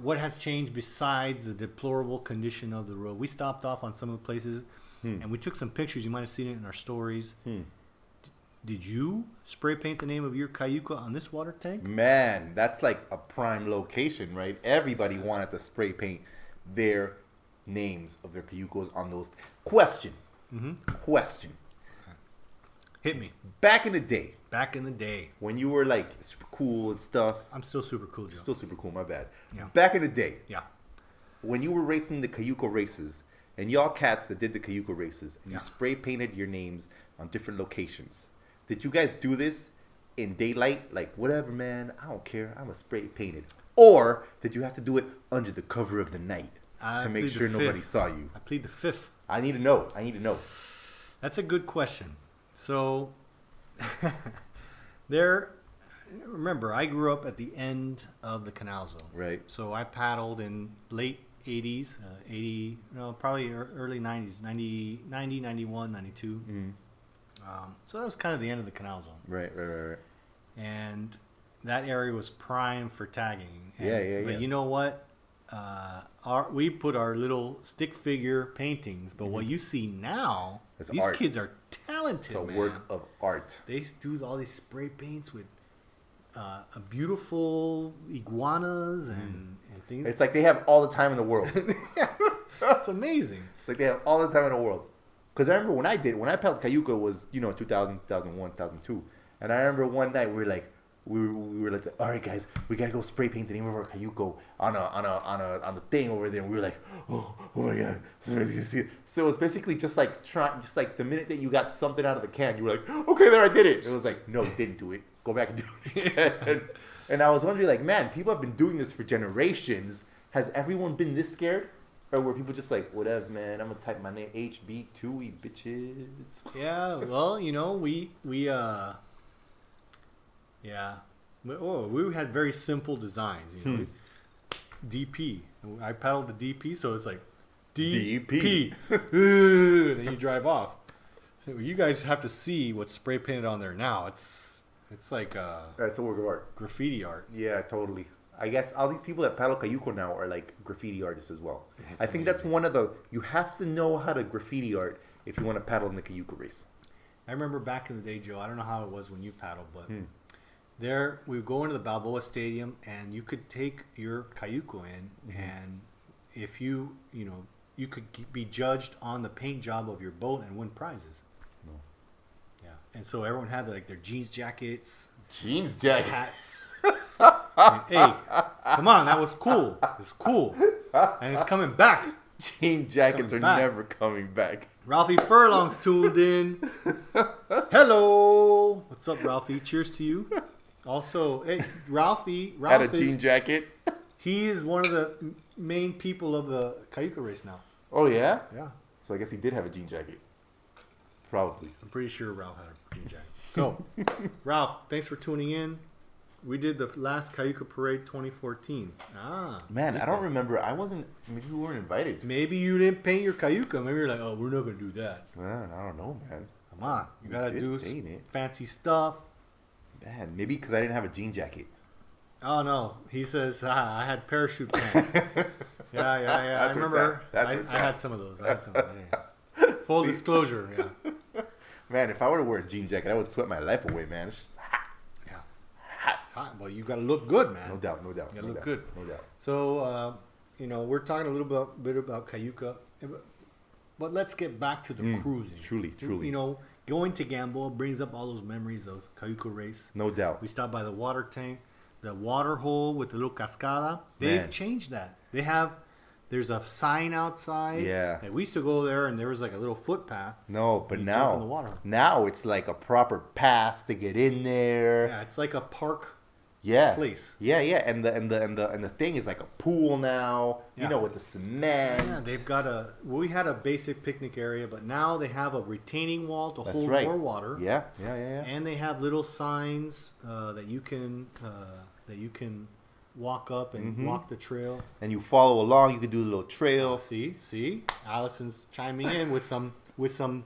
what has changed besides the deplorable condition of the road? We stopped off on some of the places, and we took some pictures. You might have seen it in our stories. Did you spray paint the name of your Cayuca on this water tank? Man, that's like a prime location, right? Everybody wanted to spray paint their names of their Cayucos on those. Question. Hit me. Back in the day, Back in the day. when you were like super cool and stuff, I'm still super cool, Joe. still super cool, my bad. Yeah. Back in the day, Yeah. when you were racing the Cayuco races, and y'all cats that did the Cayuco races, and Yeah. you spray painted your names on different locations, did you guys do this in daylight? Like, whatever, man, I don't care, I'm a spray painted. Or did you have to do it under the cover of the night I to make plead the sure nobody fifth. saw you? I plead the fifth. I need to know. That's a good question. So, remember, I grew up at the end of the Canal Zone. Right. So I paddled in late 80s, probably early 90s, 90, 91, 92. So that was kind of the end of the Canal Zone. Right. And that area was prime for tagging. And, Yeah. But you know what? We put our little stick figure paintings, but what you see now, It's these art. kids are talented, It's a man. work of art. They do all these spray paints with a beautiful iguanas and things. It's like they have all the time in the world. It's amazing. It's like they have all the time in the world. Because I remember when I paddled Cayuca was, 2000, 2001, 2002. And I remember one night we were like, all right, guys, we gotta go spray paint the name of our Cayuco on the thing over there. And we were like, oh my god. So it was basically just like the minute that you got something out of the can, you were like, okay, there, I did it. It was like, no, you didn't do it. Go back and do it again. And I was wondering, like, man, people have been doing this for generations. Has everyone been this scared? Or were people just like, whatevs, man, I'm gonna type my name HB2E bitches. Yeah, well, we had very simple designs. DP. I paddled the DP, so it's like DP. Then you drive off. You guys have to see what's spray painted on there now. It's like That's a work of art. graffiti art. Yeah, totally. I guess all these people that paddle Cayuco now are like graffiti artists as well. It's I think that's one of you have to know how to graffiti art if you want to paddle in the Cayuco race. I remember back in the day, Joe. I don't know how it was when you paddled, but there we would go into the Balboa Stadium, and you could take your Cayuco in, and if you could be judged on the paint job of your boat and win prizes. No. Yeah, and so everyone had like their jeans jackets, Jeans jacket. hats. And, hey, Come on, that was cool. It's cool. And it's coming back. Jean jackets are Coming back. never coming back. Ralphie Furlong's tuned in. Hello. What's up, Ralphie? Cheers to you. Also, hey, Ralphie Had a is, jean jacket. he is one of the main people of the Cayuca race now. Oh yeah. Yeah. So I guess he did have a jean jacket. Probably. I'm pretty sure Ralph had a jean jacket. So, Ralph, thanks for tuning in. We did the last Cayuca Parade 2014. Man, I don't remember. I wasn't. Maybe we weren't invited. Maybe you didn't paint your Cayuca. Maybe you're like, oh, we're not going to do that. Man, I don't know, man. Come on. You got to did do paint it. fancy stuff. Man, maybe because I didn't have a jean jacket. Oh, no. He says, I had parachute pants. Yeah. I That's what's remember. at. That's I what's had at. some of those. Yeah. Full disclosure, yeah. Man, if I were to wear a jean jacket, I would sweat my life away, man. It's just hot. Yeah. Hot. It's hot. Well, you got to look good, man. No doubt. You gotta no look doubt, good. No doubt. So, we're talking a little bit about Cayuca, but let's get back to the cruising. Truly. Going to Gamboa brings up all those memories of Cayuca race. No doubt. We stopped by the water tank, the water hole with the little cascada. They've Man. changed that. There's a sign outside. Yeah. Like we used to go there, and there was like a little footpath. No, but You jump in the now, water. now it's like a proper path to get in there. Yeah, it's like a park Yeah. place. Yeah, and the thing is like a pool now. Yeah. You know, with the cement. Yeah, they've got we had a basic picnic area, but now they have a retaining wall to That's hold right. more water. Yeah. And they have little signs that you can walk up and walk the trail. And you follow along. You can do the little trail. See, Allison's chiming in with some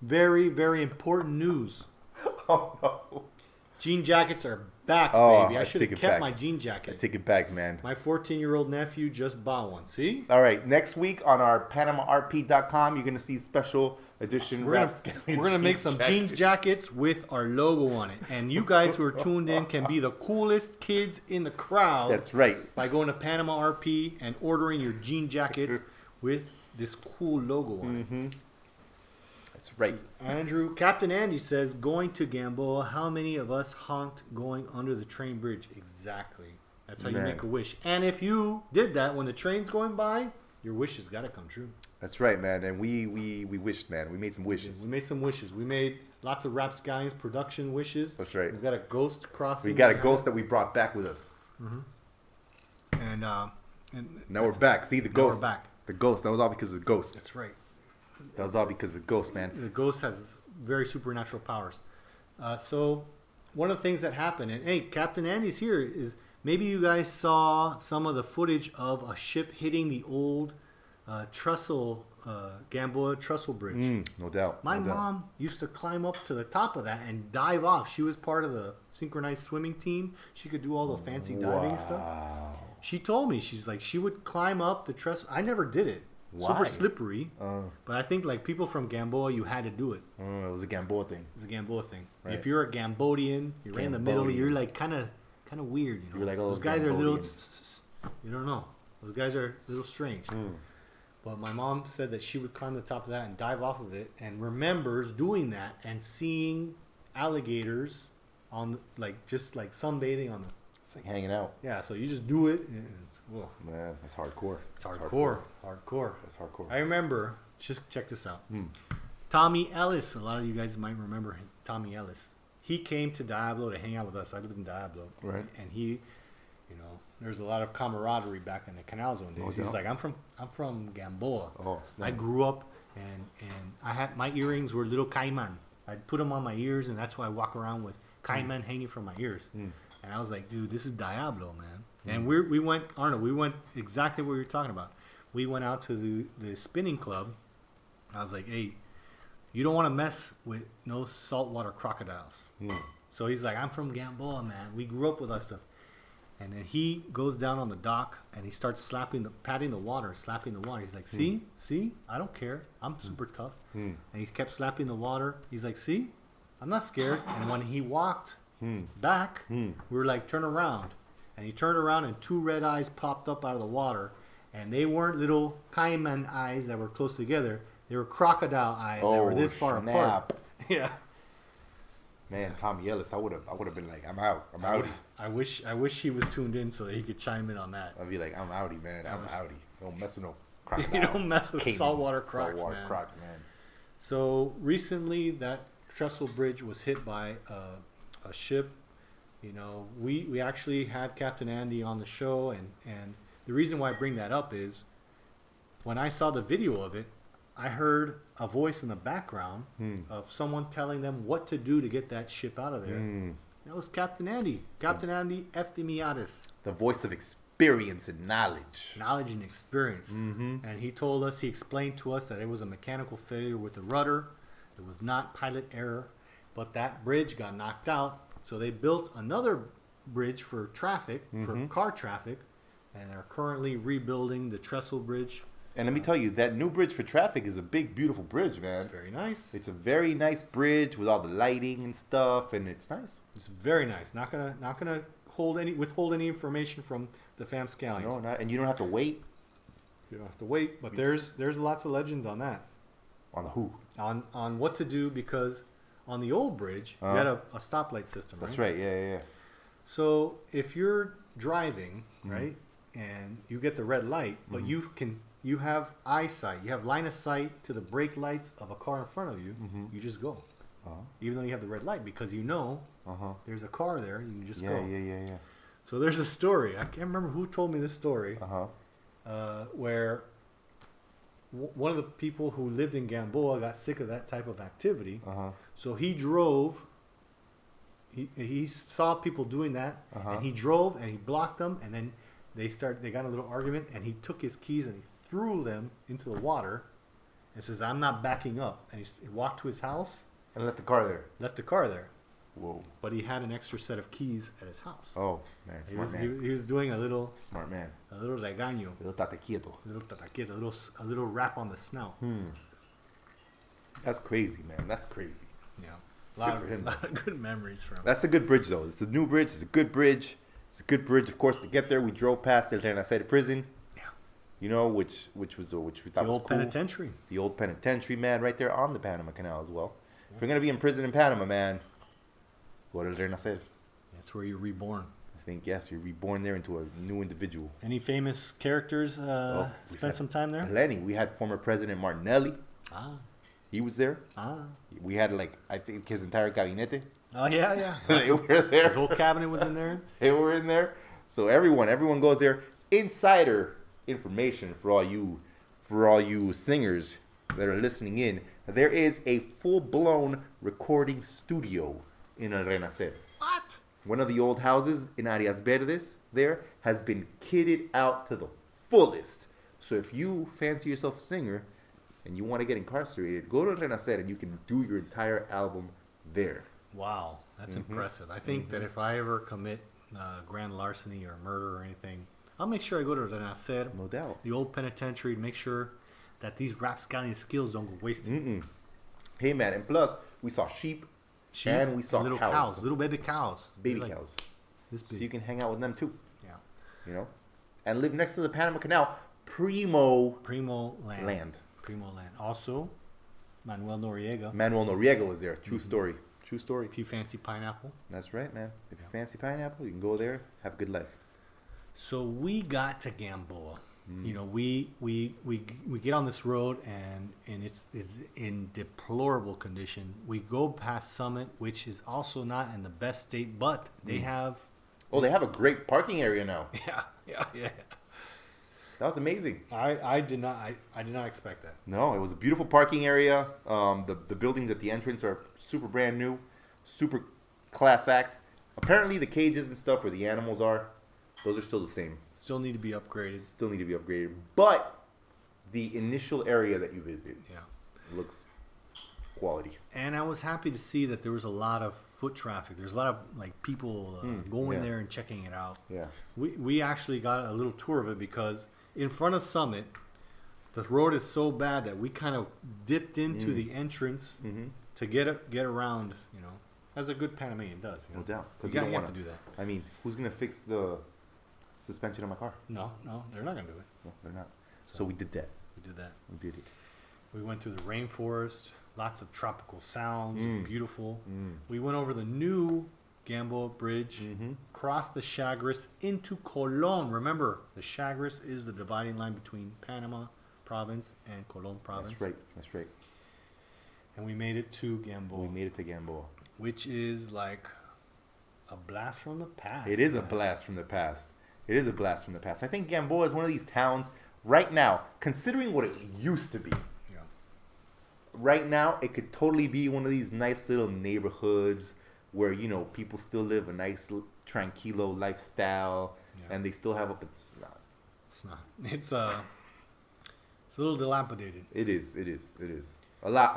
very, very important news. Oh no. Jean jackets are back, Oh, baby. I I should take have it kept back. my jean I jacket. take it back, man. My 14-year-old nephew just bought one. See? All right, next week on our PanamaRP.com, you're gonna see special edition We're RapScallions gonna make some jean jackets. jackets with our logo on it, and you guys who are tuned in can be the coolest kids in the crowd. That's right. By going to Panama RP and ordering your jean jackets with this cool logo on it. That's right. Captain Andy says, going to Gamboa, how many of us honked going under the train bridge? Exactly. That's how you Man. make a wish. And if you did that when the train's going by, your wish has got to come true. That's right, man. And we wished, man. We made some wishes. We made some wishes. We made lots of RapScallions production wishes. That's right. We've got a ghost crossing. We got a ghost that we brought back with us. And Now we're back. See, the ghost. we're back. The ghost. That was all because of the ghost. That's right. That was all because of the ghost, man. The ghost has very supernatural powers. So one of the things that happened, and hey, Captain Andy's here, is maybe you guys saw some of the footage of a ship hitting the old Gamboa trestle bridge. No doubt. My no doubt. mom used to climb up to the top of that and dive off. She was part of the synchronized swimming team. She could do all the fancy diving stuff. Wow. She told me, she's like, she would climb up the trestle. I never did it. Why? Super slippery. Oh, But I think like people from Gamboa, you had to do it. it was a Gamboa thing. It's a Gamboa thing. Right. If you're a Gambodian, you're right in the middle. Gambodian. You're like kind of weird. You know? You're like all those those guys are little. Gambodians. You don't know. Those guys are a little strange. But my mom said that she would climb the top of that and dive off of it, and remembers doing that and seeing alligators on just like sunbathing on the. It's like hanging out. Yeah, so you just do it. And whoa. Man, that's hardcore. It's hardcore. Hardcore. That's hardcore. I remember. Just check this out. Tommy Ellis. A lot of you guys might remember him. Tommy Ellis. He came to Diablo to hang out with us. I lived in Diablo. Right. And he, there's a lot of camaraderie back in the Canal Zone days. No He's doubt. like, I'm from Gamboa. Oh, snap. I grew up and I had my earrings were little caiman. I'd put them on my ears, and that's why I walk around with caiman hanging from my ears. And I was like, dude, this is Diablo, man. And we went, Arnold, we went exactly what you're talking about. We went out to the spinning club. I was like, hey, you don't want to mess with no saltwater crocodiles. So he's like, I'm from Gamboa, man. We grew up with us stuff. And then he goes down on the dock and he starts patting the water, slapping the water. He's like, see, I don't care. I'm super tough. And he kept slapping the water. He's like, see, I'm not scared. And when he walked back, we were like, turn around. And he turned around and two red eyes popped up out of the water. And they weren't little caiman eyes that were close together. They were crocodile eyes that were this far apart. Yeah. Man, Tommy Ellis, I would have been like, I'm out. I'm outie. I wish he was tuned in so that he could chime in on that. I'd be like, I'm outie, man. I'm outie. Don't mess with no crocodiles. You don't mess with Cayman, saltwater crocs, saltwater man. crocs, man. So recently, that trestle bridge was hit by a ship. You know, we actually had Captain Andy on the show, and the reason why I bring that up is when I saw the video of it, I heard a voice in the background of someone telling them what to do to get that ship out of there. That was Captain Andy. Captain Andy Eftimiadis. The voice of experience and knowledge. Knowledge and experience. And he told us, he explained to us that it was a mechanical failure with the rudder. It was not pilot error, but that bridge got knocked out. So they built another bridge for traffic, for car traffic, and are currently rebuilding the trestle bridge. And let me tell you, that new bridge for traffic is a big, beautiful bridge, man. It's very nice. It's a very nice bridge with all the lighting and stuff, and it's nice. It's very nice. Not gonna withhold any information from the RapScallions. No, not, and you don't have to wait. You don't have to wait, but there's lots of legends on that. On the who? On what to do, because on the old bridge you had a stoplight system, right? That's right. Yeah. So if you're driving, right, and you get the red light, but you have eyesight, you have line of sight to the brake lights of a car in front of you, you just go. Even though you have the red light, because you know there's a car there, you can just go. Yeah. So there's a story. I can't remember who told me this story, where one of the people who lived in Gamboa got sick of that type of activity. So he drove. He saw people doing that, and he drove and he blocked them, and then they got in a little argument, and he took his keys and he threw them into the water, and says, "I'm not backing up." And he walked to his house And left the car there. left the car there. Whoa. But he had an extra set of keys at his house. Oh, man. Smart man. He was doing a little Smart man. regaño, Little tate quieto. a little rap on the snout. That's crazy, man. That's crazy. Yeah, Good lot for him. of good memories from. That's a good bridge, though. It's a new bridge. It's a good bridge. It's a good bridge, of course. To get there, we drove past El Renacere prison. Yeah. You know, which we thought The was old cool. penitentiary. The old penitentiary, man, right there on the Panama Canal as well. If you're gonna be in prison in Panama, man, go to El Renacere. That's where you're reborn. I think yes, you're reborn there into a new individual. Any famous characters we've spent had some time there? Plenty. We had former President Martinelli. Ah. He was there. Ah. We had I think his entire gabinete. Oh, yeah. They were there. His whole cabinet was in there. They were in there. So everyone goes there. Insider information for all you singers that are listening in. There is a full-blown recording studio in El Renacere. What? One of the old houses in Arias Verdes there has been kitted out to the fullest. So if you fancy yourself a singer and you want to get incarcerated, go to El Renacere and you can do your entire album there. Wow, that's impressive. I think that if I ever commit grand larceny or murder or anything, I'll make sure I go to Renacere, No doubt. the old penitentiary, to make sure that these RapScallion skills don't go wasted. Hey, man. And plus, we saw sheep and we saw little cows. little baby cows. Baby They're like cows. This So big. you can hang out with them too, Yeah. you know? And live next to the Panama Canal. Primo Primo land. land. Primo land. Also, Manuel Noriega. Manuel Noriega was there. True story. True story. If you fancy pineapple. That's right, man. If you fancy pineapple, you can go there, have a good life. So we got to Gamboa. You know, we get on this road and it's in deplorable condition. We go past Summit, which is also not in the best state, but they have. Oh, they have a great parking area now. Yeah. That was amazing. I did not expect that. No, it was a beautiful parking area. The buildings at the entrance are super brand new, super class act. Apparently, the cages and stuff where the animals are, those are still the same. Still need to be upgraded. Still need to be upgraded. But the initial area that you visit looks quality. And I was happy to see that there was a lot of foot traffic. There's a lot of people going there and checking it out. Yeah. We actually got a little tour of it because in front of Summit, the road is so bad that we kind of dipped into the entrance to get around, you know, as a good Panamanian does. You know? No doubt. You have to do that. I mean, who's going to fix the suspension on my car? No, they're not going to do it. No, they're not. So we did that. We did that. We did it. We went through the rainforest, lots of tropical sounds, beautiful. We went over the new Gamboa Bridge, crossed the Chagres into Colon. Remember, the Chagres is the dividing line between Panama Province and Colon Province. That's right. And we made it to Gamboa. Which is like a blast from the past. It is a blast from the past. I think Gamboa is one of these towns right now, considering what it used to be. Yeah. Right now, it could totally be one of these nice little neighborhoods where, you know, people still live a nice, tranquilo lifestyle, and they still have it's not. It's a little dilapidated. It is. A lot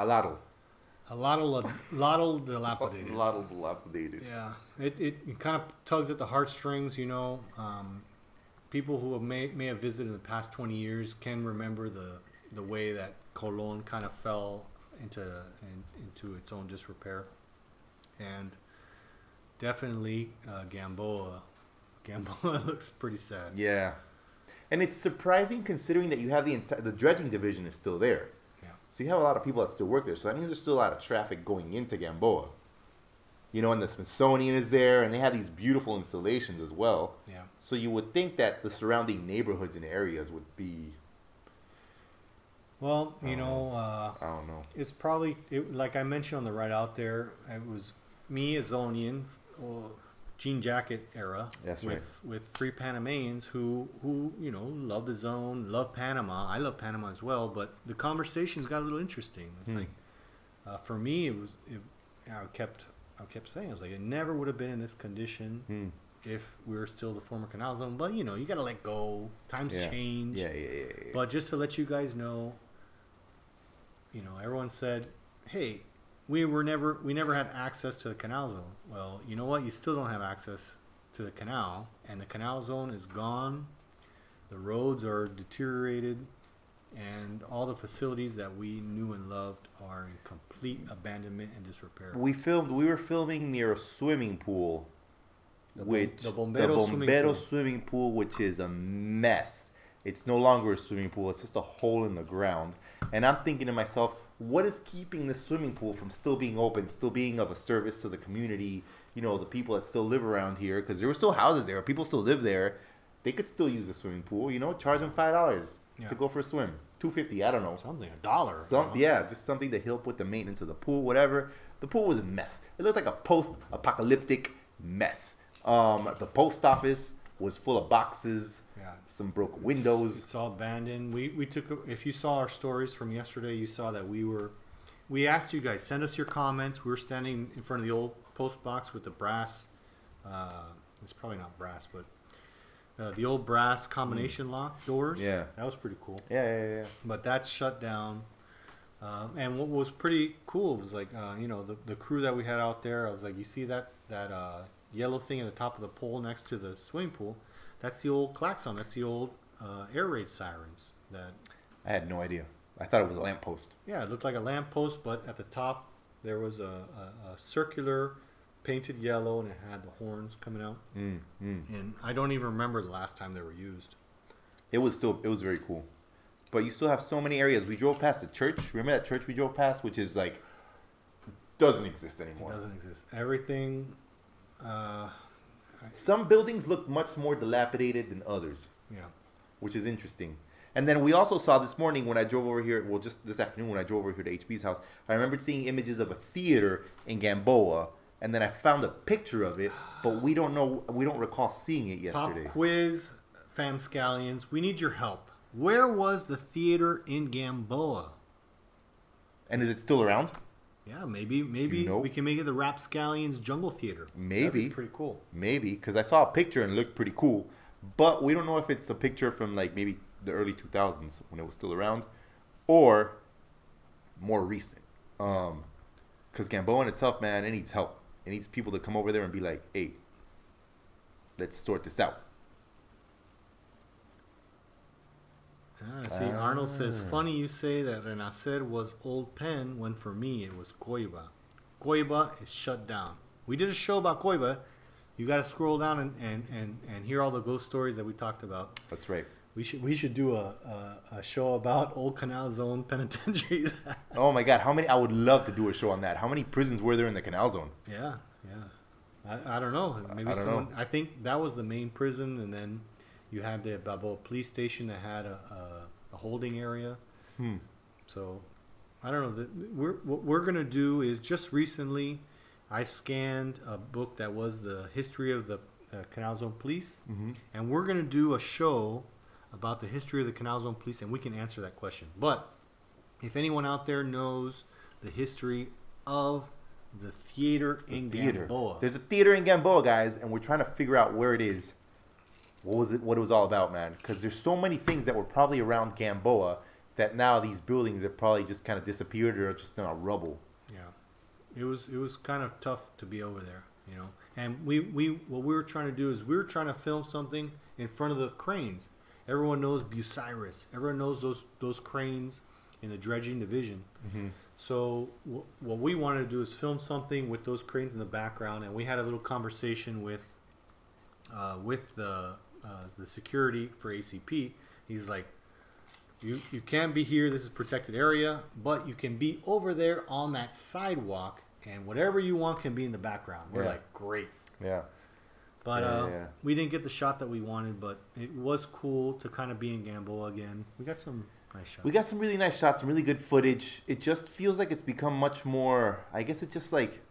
dilapidated. Yeah, it kind of tugs at the heartstrings, you know. People who may have visited in the past 20 years can remember the way that Colon kind of fell into its own disrepair, and definitely Gamboa looks pretty sad. Yeah, and it's surprising considering that you have the dredging division is still there. So you have a lot of people that still work there. So that means there's still a lot of traffic going into Gamboa. You know, and the Smithsonian is there, and they have these beautiful installations as well. Yeah. So you would think that the surrounding neighborhoods and areas would be... Well, you know... I don't know. It's probably, like I mentioned on the ride out there, it was me, a Zonian, jean jacket era. That's with three Panamanians who you know love the zone, love Panama. I love Panama as well, but the conversations got a little interesting. It's like for me, I kept saying, I was like, it never would have been in this condition if we were still the former Canal Zone. But you know, you got to let go. Times change. Yeah. But just to let you guys know, you know, everyone said, hey, we never had access to the Canal Zone. Well, you know what? You still don't have access to the canal, and the Canal Zone is gone. The roads are deteriorated, and all the facilities that we knew and loved are in complete abandonment and disrepair. We were filming near a swimming pool, the Bombero swimming pool, which is a mess. It's no longer a swimming pool. It's just a hole in the ground. And I'm thinking to myself, what is keeping this swimming pool from still being open, still being of a service to the community, you know, the people that still live around here? Because there were still houses there. People still live there. They could still use the swimming pool, you know, charge them $5 to go for a swim. $2.50, I don't know. Something, $1. Yeah, just something to help with the maintenance of the pool, whatever. The pool was a mess. It looked like a post-apocalyptic mess. The post office was full of boxes, some broke windows. It's all abandoned. We took, if you saw our stories from yesterday, you saw that we asked you guys, send us your comments. We were standing in front of the old post box with the brass, it's probably not brass, but the old brass combination lock doors. Yeah. That was pretty cool. Yeah. But that's shut down. And what was pretty cool was like, you know, the crew that we had out there, I was like, you see that yellow thing at the top of the pole next to the swimming pool? That's the old klaxon. That's the old air raid sirens. That I had no idea. I thought it was a lamppost. Yeah, it looked like a lamppost, but at the top there was a circular painted yellow, and it had the horns coming out. And I don't even remember the last time they were used. It was very cool. But you still have so many areas. We drove past the church. Remember that church we drove past, which is like doesn't exist anymore. It doesn't exist. Everything. Some buildings look much more dilapidated than others. Yeah. Which is interesting. And then we also saw this morning when I drove over here, well, just this afternoon when I drove over here to HB's house, I remembered seeing images of a theater in Gamboa, and then I found a picture of it, but we don't recall seeing it yesterday. Pop quiz, RapScallions, we need your help. Where was the theater in Gamboa? And is it still around? Yeah, maybe we can make it the RapScallions Jungle Theater. Maybe. That'd be pretty cool. Maybe, because I saw a picture and it looked pretty cool. But we don't know if it's a picture from like maybe the early 2000s when it was still around, or more recent. Because Gamboa in itself, man, it needs help. It needs people to come over there and be like, hey, let's sort this out. See, Arnold says, funny you say that Renacer was Old Pen when for me it was Coiba. Coiba is shut down. We did a show about Coiba. You got to scroll down and hear all the ghost stories that we talked about. That's right. We should do a show about old Canal Zone penitentiaries. Oh my God, how many? I would love to do a show on that. How many prisons were there in the Canal Zone? Yeah. I don't know. Maybe I don't someone. know. I think that was the main prison, and then you had the Balboa police station that had a holding area. So I don't know. What we're gonna do is just recently, I scanned a book that was the history of the Canal Zone Police, and we're gonna do a show about the history of the Canal Zone Police, and we can answer that question. But if anyone out there knows the history of the theater in Gamboa, There's a theater in Gamboa, guys, and we're trying to figure out where it is. What it was all about, man? Because there's so many things that were probably around Gamboa that now these buildings have probably just kind of disappeared or just in a rubble. yeah, it was kind of tough to be over there, you know. And what we were trying to do is we were trying to film something in front of the cranes. Everyone knows Bucyrus. Everyone knows those cranes in the dredging division. So what we wanted to do is film something with those cranes in the background, and we had a little conversation with the security for ACP. He's like, you can't be here. This is protected area, but you can be over there on that sidewalk, and whatever you want can be in the background. We're like, great. Yeah. But we didn't get the shot that we wanted, but it was cool to kind of be in Gamboa again. We got some nice shots. We got some really nice shots, some really good footage. It just feels like it's become much more. I guess it's just like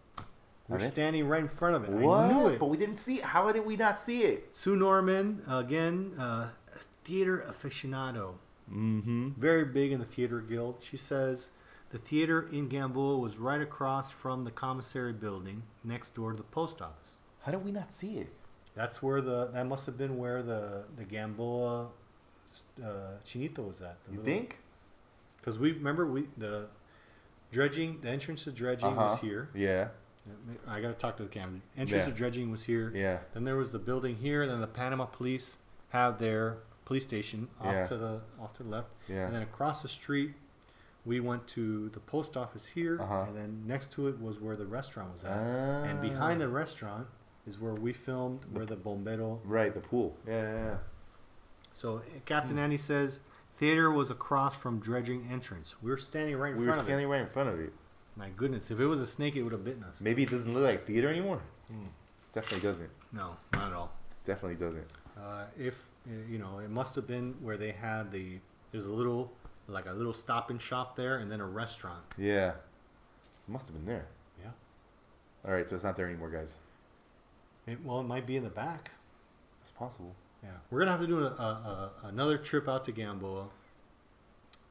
We're standing right in front of it. what? I knew it. But we didn't see it. How did we not see it? Sue Norman, again, theater aficionado. Very big in the theater guild. She says the theater in Gamboa was right across from the commissary building next door to the post office. How did we not see it? That's where that must have been where the Gamboa Chinito was at. You think? Because the entrance to dredging was here. Yeah. I got to talk to the camera. Entrance to dredging was here. Yeah. Then there was the building here. Then the Panama Police have their police station off to the left. Yeah. And then across the street, we went to the post office here. And then next to it was where the restaurant was at. And behind the restaurant is where we filmed, where the bombero. Right, the pool. Yeah. So Captain Andy says theater was across from dredging entrance. We were standing right in front of it. We were standing right in front of it. My goodness, if it was a snake, it would have bitten us. Maybe it doesn't look like theater anymore. Definitely doesn't. No, not at all. Definitely doesn't. If it must have been where they had there's a little stop and shop there, and then a restaurant. Yeah. It must have been there. Yeah. All right, so it's not there anymore, guys. It might be in the back. It's possible. Yeah, we're gonna have to do another trip out to Gamboa.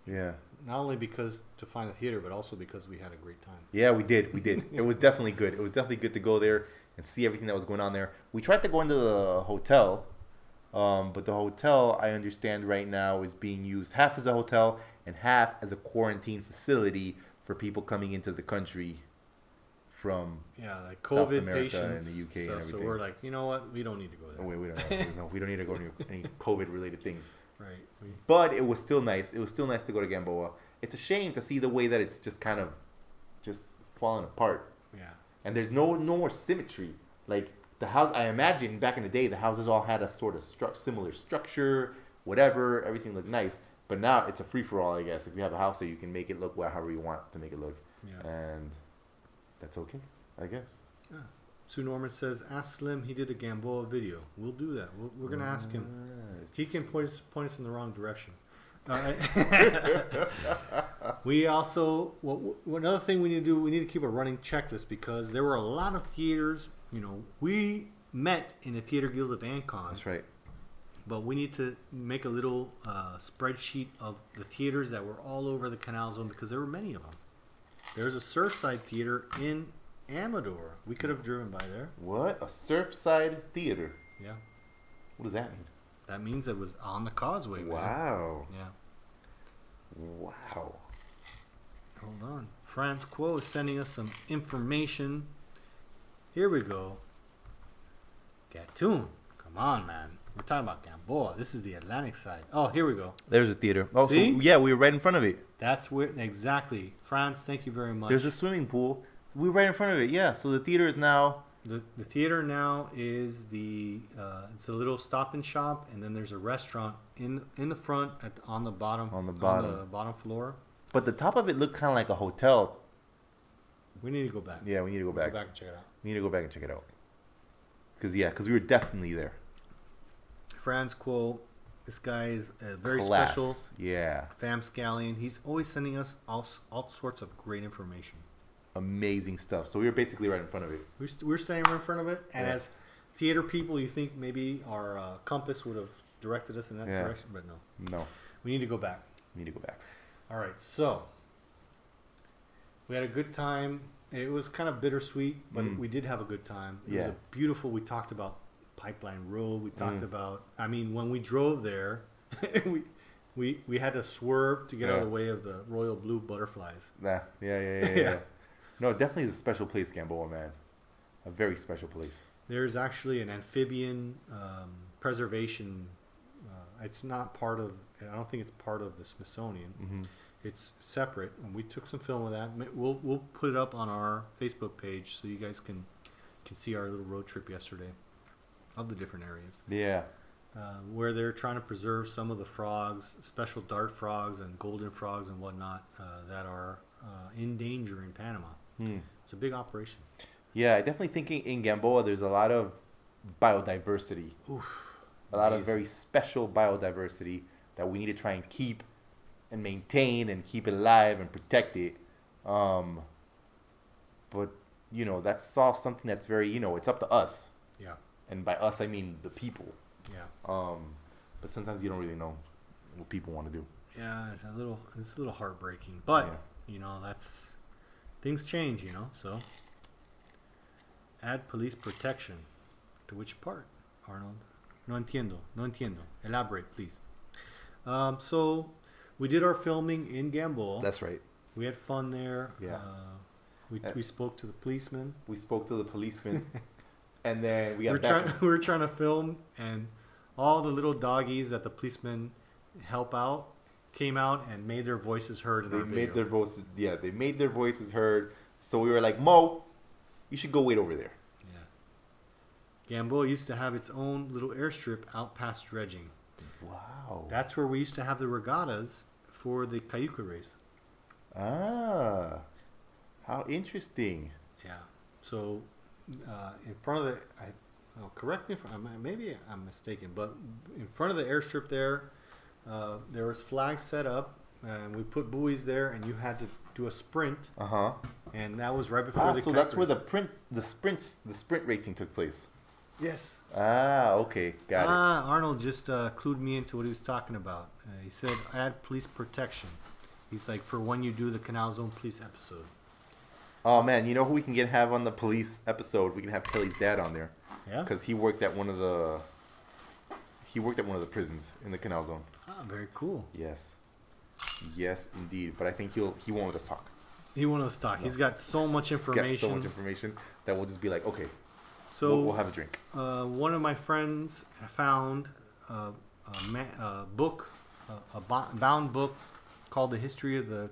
Yeah. Not only to find the theater, but also because we had a great time. Yeah, we did. It was definitely good. It was definitely good to go there and see everything that was going on there. We tried to go into the hotel, but the hotel, I understand right now, is being used half as a hotel and half as a quarantine facility for people coming into the country from like South COVID America patients and the UK stuff, and everything. So we're like, you know what? We don't need to go there. Oh, wait, we don't need to go to any COVID-related things. Right. But it was still nice. It was still nice to go to Gamboa. It's a shame to see the way that it's just kind of just falling apart. Yeah. And there's no more symmetry. Like the house, I imagine back in the day, the houses all had a sort of similar structure, whatever. Everything looked nice. But now it's a free-for-all, I guess. If you have a house there, you can make it look however you want to make it look. Yeah. And that's okay, I guess. Yeah. Sue Norman says, ask Slim, he did a Gamboa video. We'll do that. We're going to ask him. He can point us in the wrong direction. We also, another thing we need to do, we need to keep a running checklist because there were a lot of theaters. We met in the Theater Guild of Ancon. That's right. But we need to make a little spreadsheet of the theaters that were all over the Canal Zone because there were many of them. There's a Surfside Theater in Amador. We could have driven by there. What? A Surfside Theater? Yeah. What does that mean? That means it was on the Causeway. Man. Wow. Yeah. Wow. Hold on. Franz Quo is sending us some information. Here we go. Gatun. Come on, man. We're talking about Gamboa. This is the Atlantic side. Oh, here we go. There's a theater. Oh, See? So, yeah, we were right in front of it. That's where, exactly. Franz, thank you very much. There's a swimming pool. We were right in front of it, yeah. So the theater is now... The theater now is it's a little stop and shop, and then there's a restaurant in the front on the bottom On the bottom. on the bottom floor. But the top of it looked kind of like a hotel. We need to go back. Yeah, we need to go back. Go back and check it out. We need to go back and check it out. Because we were definitely there. Franz Quo, this guy is a very Class. special Yeah. RapScallion. He's always sending us all sorts of great information. Amazing stuff. So we were basically right in front of it. We're standing right in front of it, and Yeah. as theater people, you think maybe our compass would have directed us in that Yeah. direction, but no. No, We need to go back. we need to go back. All right, so we had a good time. It was kind of bittersweet, but we did have a good time. It was Yeah. a beautiful. We talked about Pipeline Road. We talked about. I mean, when we drove there, we had to swerve to get out of the way of the royal blue butterflies. Yeah. Yeah. No, definitely is a special place, Gamboa, man. A very special place. There's actually an amphibian preservation. It's not part of. I don't think it's part of the Smithsonian. Mm-hmm. It's separate, and we took some film of that. We'll put it up on our Facebook page so you guys can see our little road trip yesterday of the different areas Yeah. where they're trying to preserve some of the frogs, special dart frogs and golden frogs and whatnot that are in danger in Panama. It's a big operation. Yeah, I definitely think in Gamboa there's a lot of biodiversity. Oof, A lot of amazing. very special biodiversity that we need to try and keep and maintain and keep it alive and protect it. But, you know, that's all something that's very, you know, it's up to us. Yeah, And by us, I mean the people. yeah, But sometimes you don't really know what people want to do. yeah. It's a little heartbreaking, but Yeah. you know that's things change. You know, so add police protection. To which part, Arnold? No entiendo. Elaborate, please. So we did our filming in Gamboa. That's right. We had fun there. Yeah. We spoke to the policeman. We spoke to the policeman, and then we We got back. we were trying to film, and all the little doggies that the policemen help out came out and made their voices heard in They our video. made their voices. Yeah, they made their voices heard. So we were like, Mo, you should go wait over there. Yeah. Gamboa used to have its own little airstrip out past dredging. Wow. That's where we used to have the regattas for the Cayuca race. Ah, how interesting. Yeah. So in front of the, correct me if maybe I'm mistaken, but in front of the airstrip there was flags set up, and we put buoys there, and you had to do a sprint, Uh-huh. and that was right before the So kite that's where race. the sprint racing took place. Yes. Ah, okay, got it. Arnold just clued me into what he was talking about. He said add police protection. He's like, for when you do the Canal Zone police episode. Oh man, you know who we can have on the police episode? We can have Kelly's dad on there Yeah. because he worked at one of the prisons in the Canal Zone. Ah, very cool. Yes, yes, indeed. But I think he won't let us talk. He won't let us talk. He's got so much He's got information. so much information that we'll just be like, okay, So we'll have a drink. one of my friends found a book, a bound book called The History of the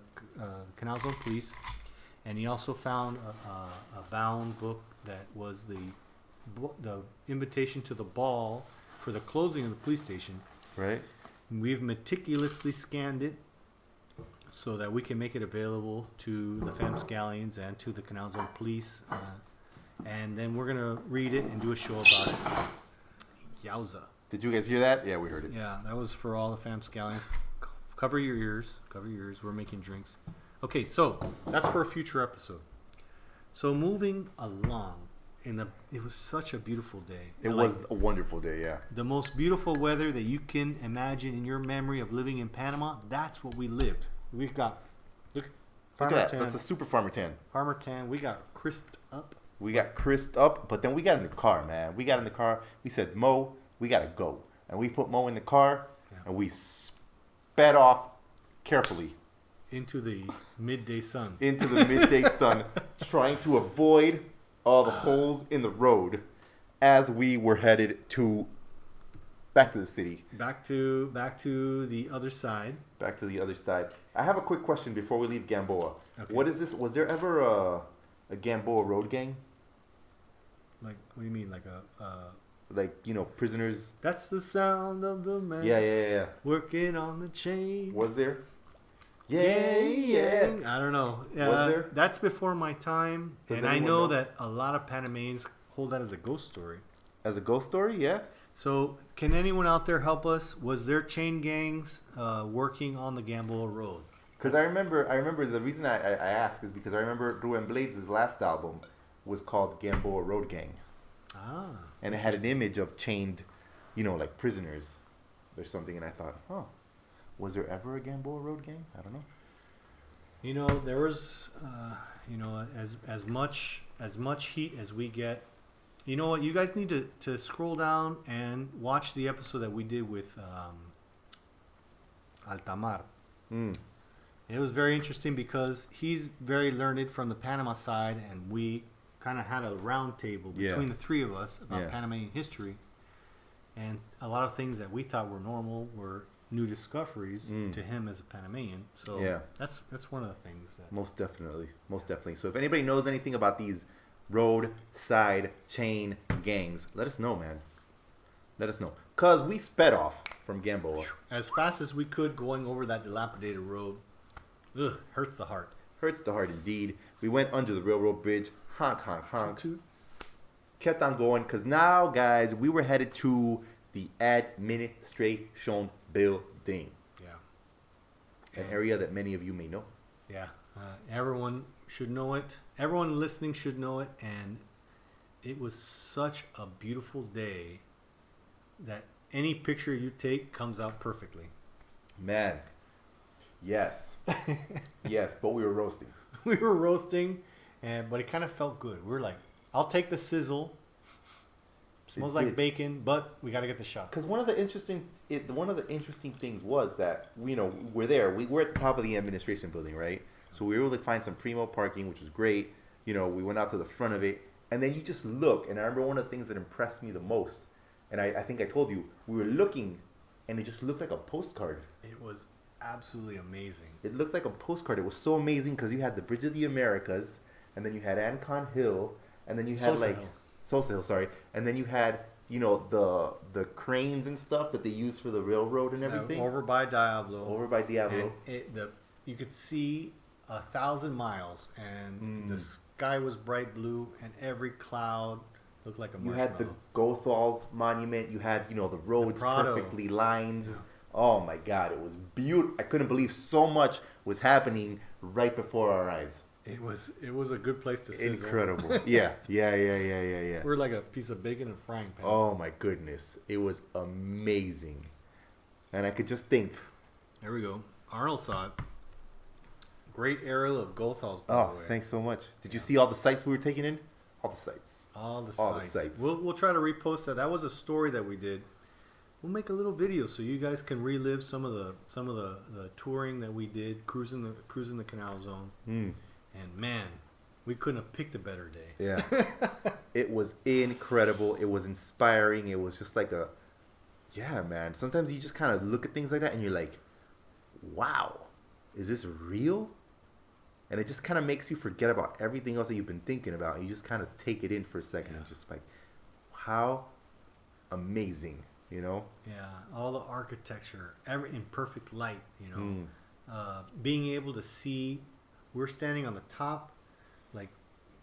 Canal Zone Police, and he also found a bound book that was the invitation to the ball for the closing of the police station. Right? We've meticulously scanned it so that we can make it available to the RapScallions and to the Canal Zone Police. And then we're going to read it and do a show about it. Yowza. Did you guys hear that? Yeah, we heard it. Yeah, that was for all the RapScallions. Cover your ears. Cover your ears. We're making drinks. Okay, so that's for a future episode. So moving along, it was such a beautiful day. It was a wonderful day, yeah. The most beautiful weather that you can imagine in your memory of living in Panama. That's what we lived. We've got Look farmer at that. tan. That's a super farmer tan. Farmer tan. We got crisped up. We got crisped up, but then we got in the car, man. We got in the car. We said, Mo, we got to go. And we put Mo in the car, and we sped off carefully Into the midday sun. into the midday sun, trying to avoid all the holes in the road as we were headed back to the city. Back to the other side. Back to the other side. I have a quick question before we leave Gamboa. Okay. What is this? Was there ever a Gamboa road gang? Like, what do you mean? Like like, you know, prisoners. That's the sound of the man. Yeah. Working on the chain. Was there? Yeah. I don't know. Was there? That's before my time. Does And I anyone know know? that a lot of Panamanians hold that as a ghost story. As a ghost story, yeah. So, can anyone out there help us? Was there chain gangs working on the Gamboa Road? Because I remember the reason I ask is because I remember Ruben Blades' last album was called Gamboa Road Gang. Ah. And it had an image of chained, you know, like prisoners or something. And I thought, was there ever a Gamboa Road Gang? I don't know. You know, there was, you know, as much heat as we get. You know what? You guys need to scroll down and watch the episode that we did with Altamar. It was very interesting because he's very learned from the Panama side, and we kind of had a round table between the three of us about Panamanian history. And a lot of things that we thought were normal were new discoveries to him as a Panamanian. So that's one of the things that Most definitely. So if anybody knows anything about these roadside chain gangs, let us know, man. Let us know. Because we sped off from Gamboa. as fast as we could going over that dilapidated road. Ugh, hurts the heart. Hurts the heart indeed. We went under the railroad bridge. Honk, honk, honk. Toot. Kept on going because now, guys, we were headed to the administration building. Yeah. An area that many of you may know. Yeah. Everyone should know it. Everyone listening should know it. And it was such a beautiful day that any picture you take comes out perfectly. Man. Yes. Yes, but we were roasting. We were roasting, but it kind of felt good. We were like, I'll take the sizzle. Smells like bacon, but we got to get the shot. Because one of the interesting things was that we're there. We were at the top of the administration building, right? So we were able to find some primo parking, which was great. We went out to the front of it, and then you just look. And I remember one of the things that impressed me the most, and I think I told you, we were looking, and it just looked like a postcard. It was absolutely amazing. It looked like a postcard. It was so amazing because you had the Bridge of the Americas, and then you had Ancon Hill, and then you had Sosa Hill, sorry. And then you had, the cranes and stuff that they used for the railroad and everything. Over by Diablo. And you could see 1,000 miles, and the sky was bright blue, and every cloud looked like a marshmallow. You had the Gothal's monument. You had, the roads perfectly lined. Yeah. Oh my God, it was beautiful. I couldn't believe so much was happening right before our eyes. It was a good place to sizzle. Incredible. Yeah. We're like a piece of bacon and frying pan. Oh my goodness. It was amazing. And I could just think. There we go. Arnold saw it. Great aerial of Gothal's, by the way. Thanks so much. Did you see all the sites we were taking in? All the sites. All the sites. We'll try to repost that. That was a story that we did. We'll make a little video so you guys can relive some of the touring that we did, cruising the Canal Zone. And man, we couldn't have picked a better day. Yeah. It was incredible. It was inspiring. It was just like man. Sometimes you just kind of look at things like that and you're like, wow, is this real? And it just kind of makes you forget about everything else that you've been thinking about. And you just kind of take it in for a second and just like, how amazing, Yeah, all the architecture, in perfect light, being able to see. We're standing on the top, like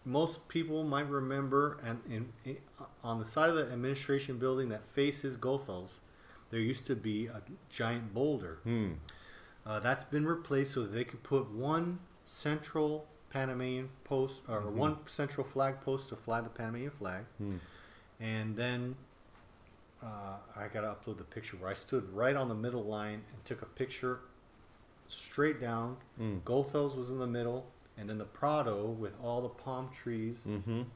most people might remember, and on the side of the administration building that faces Gothal's, there used to be a giant boulder. That's been replaced so that they could put one central Panamanian post, or one central flag post to fly the Panamanian flag. And then I got to upload the picture where I stood right on the middle line and took a picture straight down. Gothal's was in the middle, and then the Prado with all the palm trees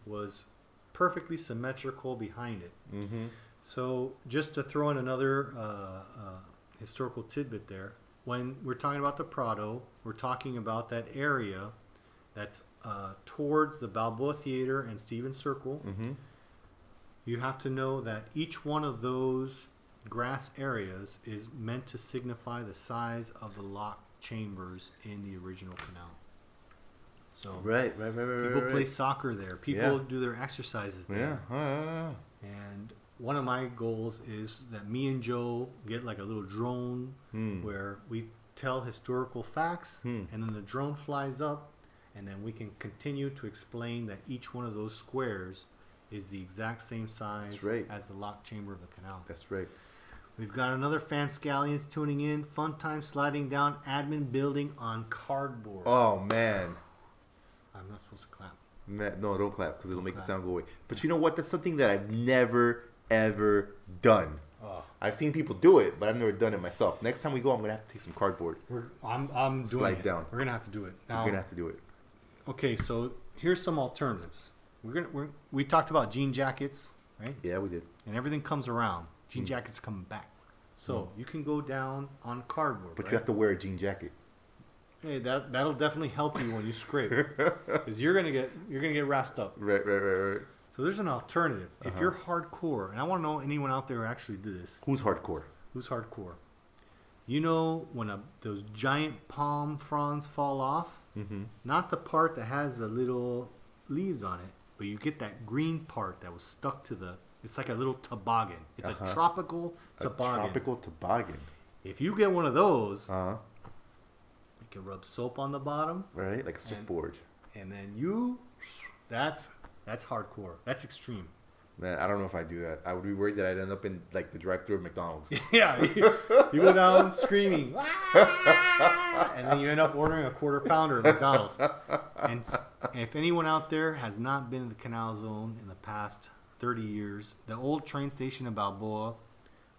was perfectly symmetrical behind it. So just to throw in another historical tidbit there, when we're talking about the Prado, we're talking about that area that's towards the Balboa Theater and Stevens Circle. You have to know that each one of those grass areas is meant to signify the size of the lock chambers in the original canal. So people play soccer there. People do their exercises there. Yeah. And one of my goals is that me and Joe get like a little drone where we tell historical facts, and then the drone flies up, and then we can continue to explain that each one of those squares is the exact same size as the locked chamber of the canal. That's right. We've got another Scallions tuning in. Fun time sliding down admin building on cardboard. Oh, man. I'm not supposed to clap. Man, no, don't clap because it'll make the sound go away. But you know what? That's something that I've never, ever done. Oh. I've seen people do it, but I've never done it myself. Next time we go, I'm going to have to take some cardboard. I'm doing Slide it. down. We're going to have to do it. Now, We're going to have to do it. Okay, so here's some alternatives. We talked about jean jackets, right? Yeah, we did. And everything comes around. Jean jackets are coming back. So you can go down on cardboard. But you have to wear a jean jacket. Hey, that'll definitely help you when you scrape, because you're gonna get rasped up. Right. So there's an alternative. If you're hardcore, and I want to know anyone out there who actually did this. Who's hardcore? Who's hardcore? You know when those giant palm fronds fall off? Mm-hmm. Not the part that has the little leaves on it, but you get that green part that was stuck to the. It's like a little toboggan. It's a tropical toboggan. A tropical toboggan. If you get one of those, Uh-huh. you can rub soap on the bottom. Right? Like a surfboard. And then that's hardcore. That's extreme. Man, I don't know if I do that. I would be worried that I'd end up in like the drive-thru of McDonald's. Yeah, you go down screaming, "Ah!" and then you end up ordering a quarter pounder at McDonald's. And if anyone out there has not been in the Canal Zone in the past 30 years, the old train station in Balboa,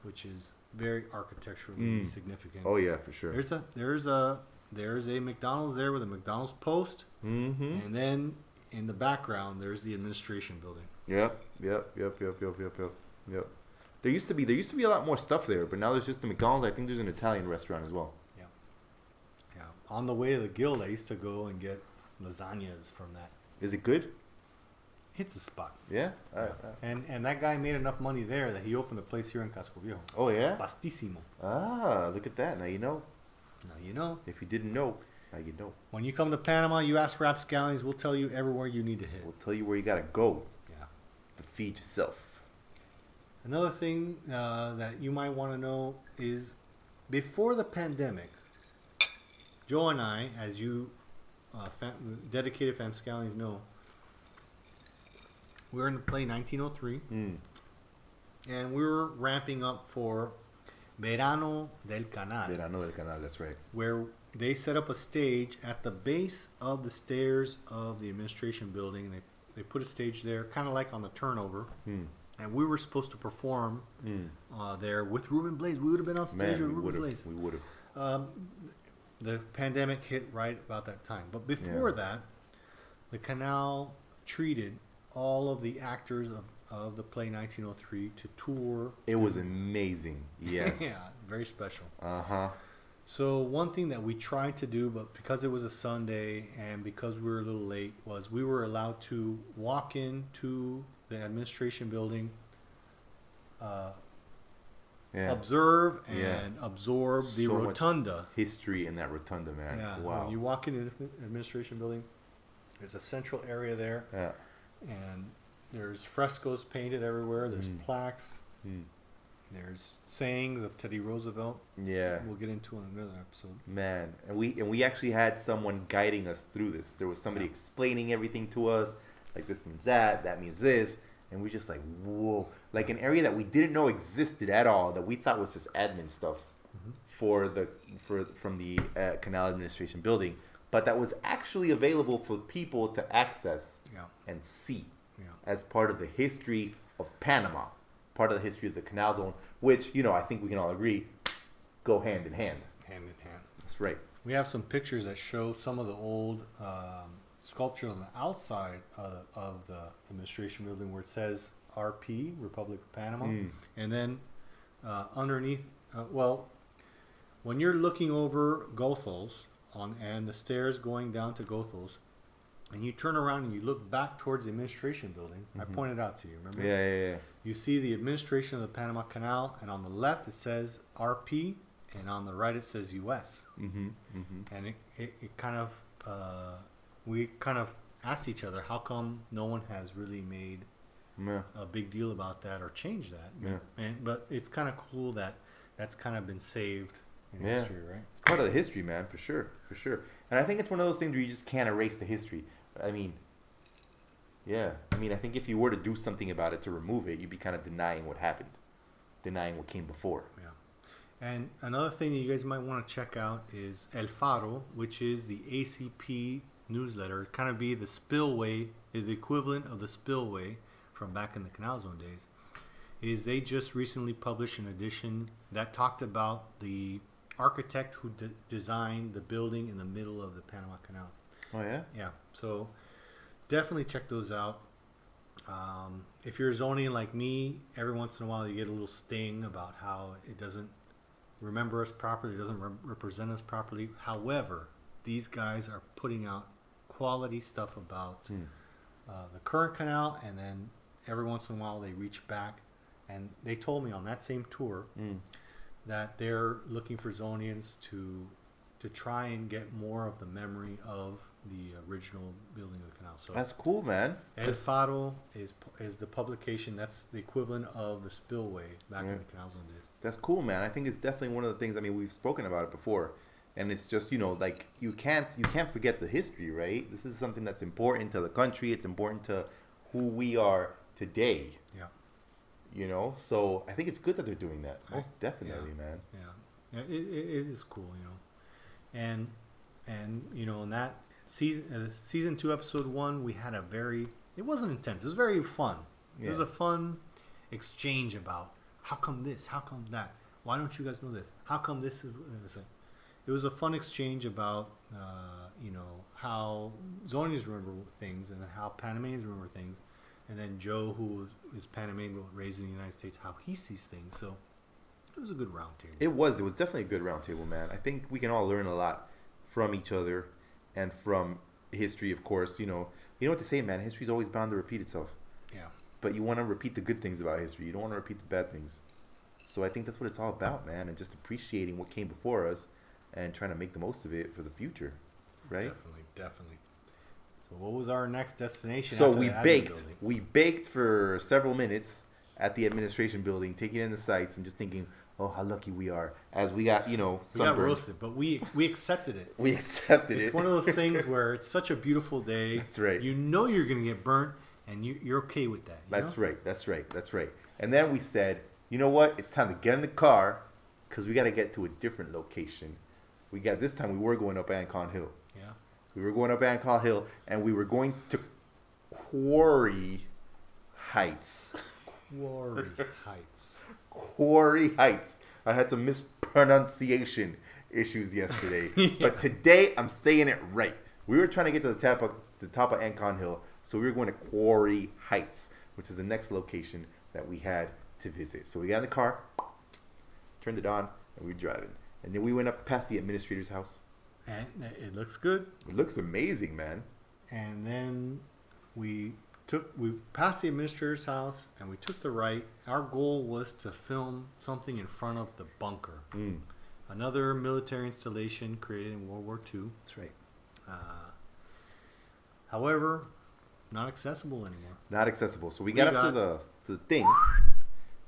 which is very architecturally significant. Oh yeah, for sure. There's a McDonald's there with a McDonald's post, and then in the background there's the administration building. Yep. There used to be a lot more stuff there, but now there's just a McDonald's. I think there's an Italian restaurant as well. Yeah. On the way to the Guild, I used to go and get lasagnas from that. Is it good? It's a spot. Yeah. And that guy made enough money there that he opened a place here in Casco Viejo. Oh yeah. Pastissimo. Ah, look at that. Now you know. Now you know. If you didn't know, now you know. When you come to Panama, you ask RapScallions, we'll tell you everywhere you need to hit. We'll tell you where you gotta go. Yeah. To feed yourself. Another thing that you might want to know is before the pandemic, Joe and I, as you dedicated RapScallions know, we were in the play 1903, and we were ramping up for Verano del Canal. Verano del Canal, that's right. Where they set up a stage at the base of the stairs of the administration building. They put a stage there, kind of like on the turnover. And we were supposed to perform there with Ruben Blades. We would have been on stage with Ruben Blades. We would have. The pandemic hit right about that time. But before that, the Canal treated all of the actors of the play 1903 to tour. It was amazing. Yes. Yeah, very special. Uh-huh. So one thing that we tried to do, but because it was a Sunday and because we were a little late, was we were allowed to walk into the administration building, observe and absorb the So much rotunda. history in that rotunda, man. Yeah, Wow. when you walk into the administration building, there's a central area there, Yeah. and there's frescoes painted everywhere. There's plaques. There's sayings of Teddy Roosevelt. Yeah. We'll get into in another episode. Man, and we actually had someone guiding us through this. There was somebody explaining everything to us, like this means that means this, and we just like, whoa, like an area that we didn't know existed at all, that we thought was just admin stuff from the Canal Administration building, but that was actually available for people to access and see as part of the history of Panama, part of the history of the Canal Zone, which, you know, I think we can all agree go hand in hand. Hand in hand. That's right. We have some pictures that show some of the old sculpture on the outside of the administration building where it says RP, Republic of Panama. And then underneath, when you're looking over Gothel's and the stairs going down to Gothel's, and you turn around and you look back towards the administration building, I pointed out to you, remember? Yeah. You see the administration of the Panama Canal, and on the left it says RP, and on the right it says US. And it kind of, we kind of asked each other, how come no one has really made a big deal about that or change that. Yeah. But it's kind of cool that that's kind of been saved in Yeah. history, right? It's part of the history, man, for sure, for sure. And I think it's one of those things where you just can't erase the history. I mean, yeah. I mean, I think if you were to do something about it to remove it, you'd be kind of denying what happened, denying what came before. Yeah. And another thing that you guys might want to check out is El Faro, which is the ACP newsletter. Kind of be the spillway, is the equivalent of the spillway from back in the Canal Zone days. Is they just recently published an edition that talked about the architect who designed the building in the middle of the Panama Canal. Oh, yeah? Yeah, so definitely check those out. If you're zoning like me, every once in a while you get a little sting about how it doesn't remember us properly, it doesn't represent us properly. However, these guys are putting out quality stuff about the current canal, and then every once in a while they reach back. And they told me on that same tour that they're looking for Zonians to try and get more of the memory of the original building of the canal. So That's cool, man. El Faro is the publication that's the equivalent of the spillway back in the Canal Zone days. That's cool, man. I think it's definitely one of the things. I mean, we've spoken about it before, and it's just, you know, like you can't forget the history, right? This is something that's important to the country. It's important to who we are today. Yeah. You know, so I think it's good that they're doing that. Most definitely, man. Yeah, it is cool, you know, and you know, in that season 2, episode 1, we had it wasn't intense. It was very fun. It was a fun exchange about how come this, how come that, why don't you guys know this, how come this is. It was a fun exchange about you know, how Zonians remember things and how Panamanians remember things. And then Joe, who is Panamanian, raised in the United States, how he sees things. So it was a good round table. It was definitely a good round table, man. I think we can all learn a lot from each other and from history, of course. You know what they say, man. History's always bound to repeat itself. Yeah. But you want to repeat the good things about history. You don't want to repeat the bad things. So I think that's what it's all about, man. And just appreciating what came before us and trying to make the most of it for the future, right? Definitely. So what was our next destination? So after we the admin baked. building? We baked for several minutes at the administration building, taking in the sights and just thinking, oh, how lucky we are. As we got, you know, We got sunburned. roasted, but we accepted it. We accepted it. It's one of those things where it's such a beautiful day. That's right. You know you're going to get burnt, and you're okay with that. That's right. That's right. And then we said, you know what? It's time to get in the car because we got to get to a different location. This time we were going up Ancon Hill. Yeah. We were going up Ancon Hill, and we were going to Quarry Heights. Quarry Heights. Quarry Heights. I had some mispronunciation issues yesterday, but today I'm saying it right. We were trying to get to the top of Ancon Hill, so we were going to Quarry Heights, which is the next location that we had to visit. So we got in the car, turned it on, and we were driving. And then we went up past the administrator's house. And it looks good. It looks amazing, man. And then we passed the administrator's house and we took the right. Our goal was to film something in front of the bunker. Another military installation created in World War II. That's right. However, not accessible anymore. Not accessible. So we got up to the thing.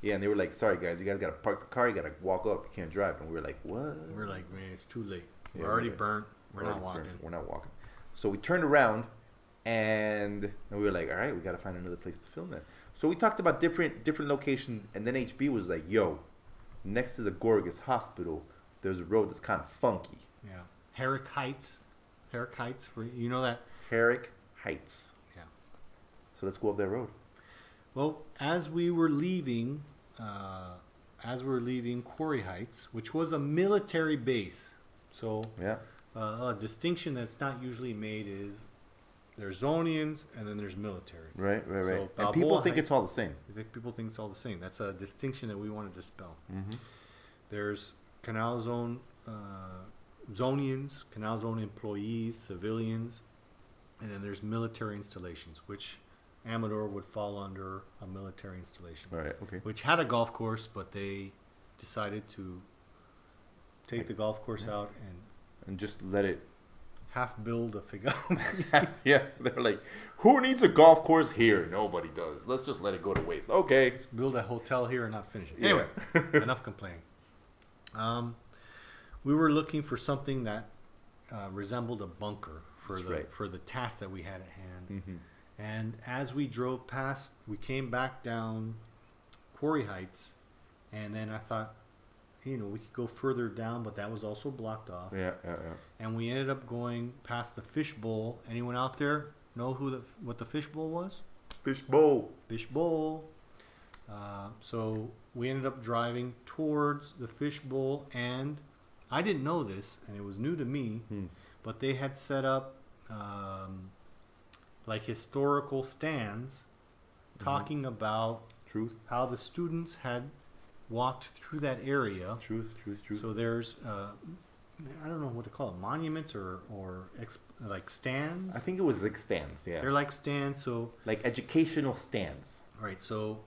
Yeah, and they were like, sorry guys, you guys got to park the car, you got to walk up, you can't drive. And we were like, what? We're like, man, it's too late. Yeah, We're already burnt. We're not walking. We're not walking. So we turned around and we were like, all right, we got to find another place to film that. So we talked about different locations, and then HB was like, yo, next to the Gorgas Hospital, there's a road that's kind of funky. Yeah. Herrick Heights. You know that? Herrick Heights. Yeah. So let's go up that road. Well, as we were leaving Quarry Heights, which was a military base, so Yeah. a distinction that's not usually made is there's Zonians and then there's military. Right. So And people think Heights- it's all the same. People think it's all the same. That's a distinction that we want to dispel. Mm-hmm. There's Canal Zone Zonians, Canal Zone employees, civilians, and then there's military installations, which Amador would fall under a military installation. All right. Okay. Which had a golf course, but they decided to take the golf course out and And just let it half build a figure. Yeah, they're like, who needs a golf course here? Nobody does. Let's just let it go to waste. Okay. Let's build a hotel here and not finish it. Yeah. Anyway, enough complaining. We were looking for something that resembled a bunker for for the task that we had at hand. Mm-hmm. And as we drove past, we came back down Quarry Heights, and then I thought, we could go further down, but that was also blocked off. Yeah. And we ended up going past the fishbowl. Anyone out there know what the fishbowl was? Fishbowl. Fishbowl. So we ended up driving towards the fishbowl, and I didn't know this, and it was new to me, but they had set up like historical stands talking about Truth. how the students had walked through that area. Truth. So there's, I don't know what to call it, monuments or like stands. I think it was like stands, yeah. They're like stands. So Like educational stands. right. So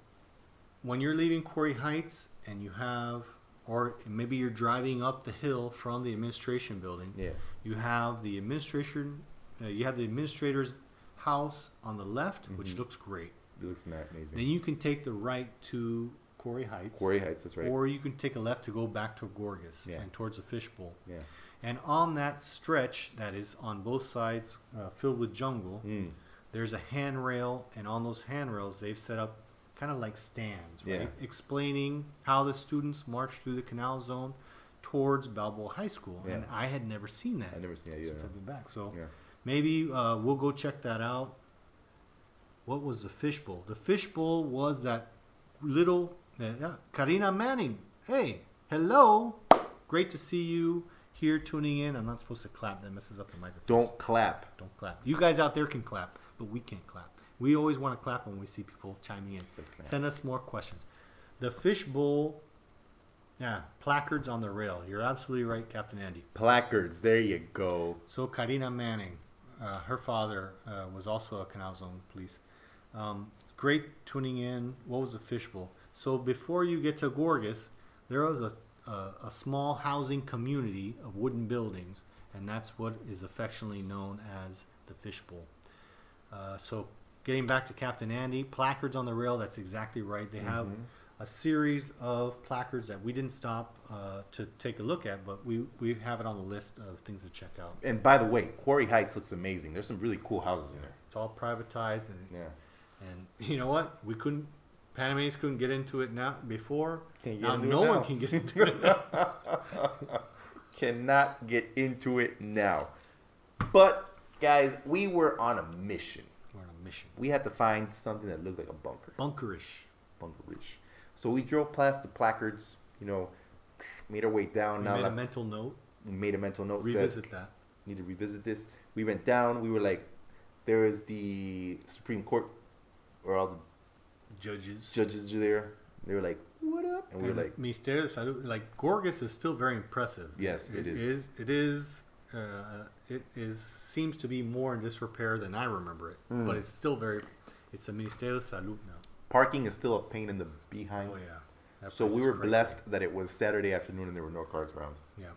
when you're leaving Quarry Heights and you have, or maybe you're driving up the hill from the administration building, Yeah. you have the administration, you have the administrator's house on the left, which looks great. It looks amazing. Then you can take the right to Quarry Heights. Quarry Heights, that's right. Or you can take a left to go back to Gorgas Yeah. and towards the fishbowl. Yeah. And on that stretch that is on both sides filled with jungle, there's a handrail, and on those handrails they've set up kind of like stands, right? Yeah. Explaining how the students march through the Canal Zone towards Balboa High School. Yeah. And I had never seen that. I've never seen that either. Since I've been back. So Yeah. maybe we'll go check that out. What was the fishbowl? The fishbowl was that little Carina Manning. Hey, hello. Great to see you here tuning in. I'm not supposed to clap. That messes up the microphone. Don't clap. Don't clap. You guys out there can clap, but we can't clap. We always want to clap when we see people chiming in. Send us more questions. The fishbowl, placards on the rail. You're absolutely right, Captain Andy. Placards. There you go. So Carina Manning, her father was also a Canal Zone police. Great tuning in. What was the fishbowl? So before you get to Gorgas, there was a small housing community of wooden buildings, and that's what is affectionately known as the fishbowl. So getting back to Captain Andy, placards on the rail, that's exactly right. They have a series of placards that we didn't stop to take a look at, but we have it on the list of things to check out. And by the way, Quarry Heights looks amazing. There's some really cool houses in there. It's all privatized, and Yeah. you know what? Panamanians couldn't get into it now before. Can't get Now into it no now. one can get into it. Cannot get into it now. But, guys, we were on a mission. We're on a mission. We had to find something that looked like a bunker. Bunkerish. Bunkerish. So we drove past the placards, made our way down. We made a mental note. We made a mental note. Revisit that. Need to revisit this. We went down. We were like, there is the Supreme Court, where all the judges are there. They were like, what up? And we were like, Ministerio de Salud, like Gorgas is still very impressive. Yes, it is. It is seems to be more in disrepair than I remember it, but it's still it's a Ministerio de Salud now. parking is still a pain in the behind. Oh yeah. That So place we is were crazy. blessed that it was Saturday afternoon and there were no cars around. Yeah.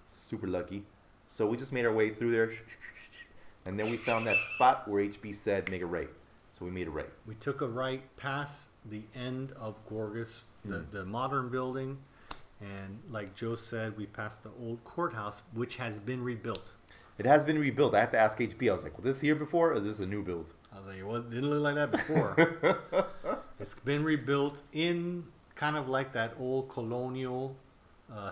Super lucky. So we just made our way through there. And then we found that spot where HB said make a right. So we made a right. We took a right past the end of Gorgas, the modern building, and like Joe said, we passed the old courthouse, which has been rebuilt. It has been rebuilt. I had to ask HB. I was like, was this here before or this is a new build? I was like, well, it didn't look like that before. It's been rebuilt in kind of like that old colonial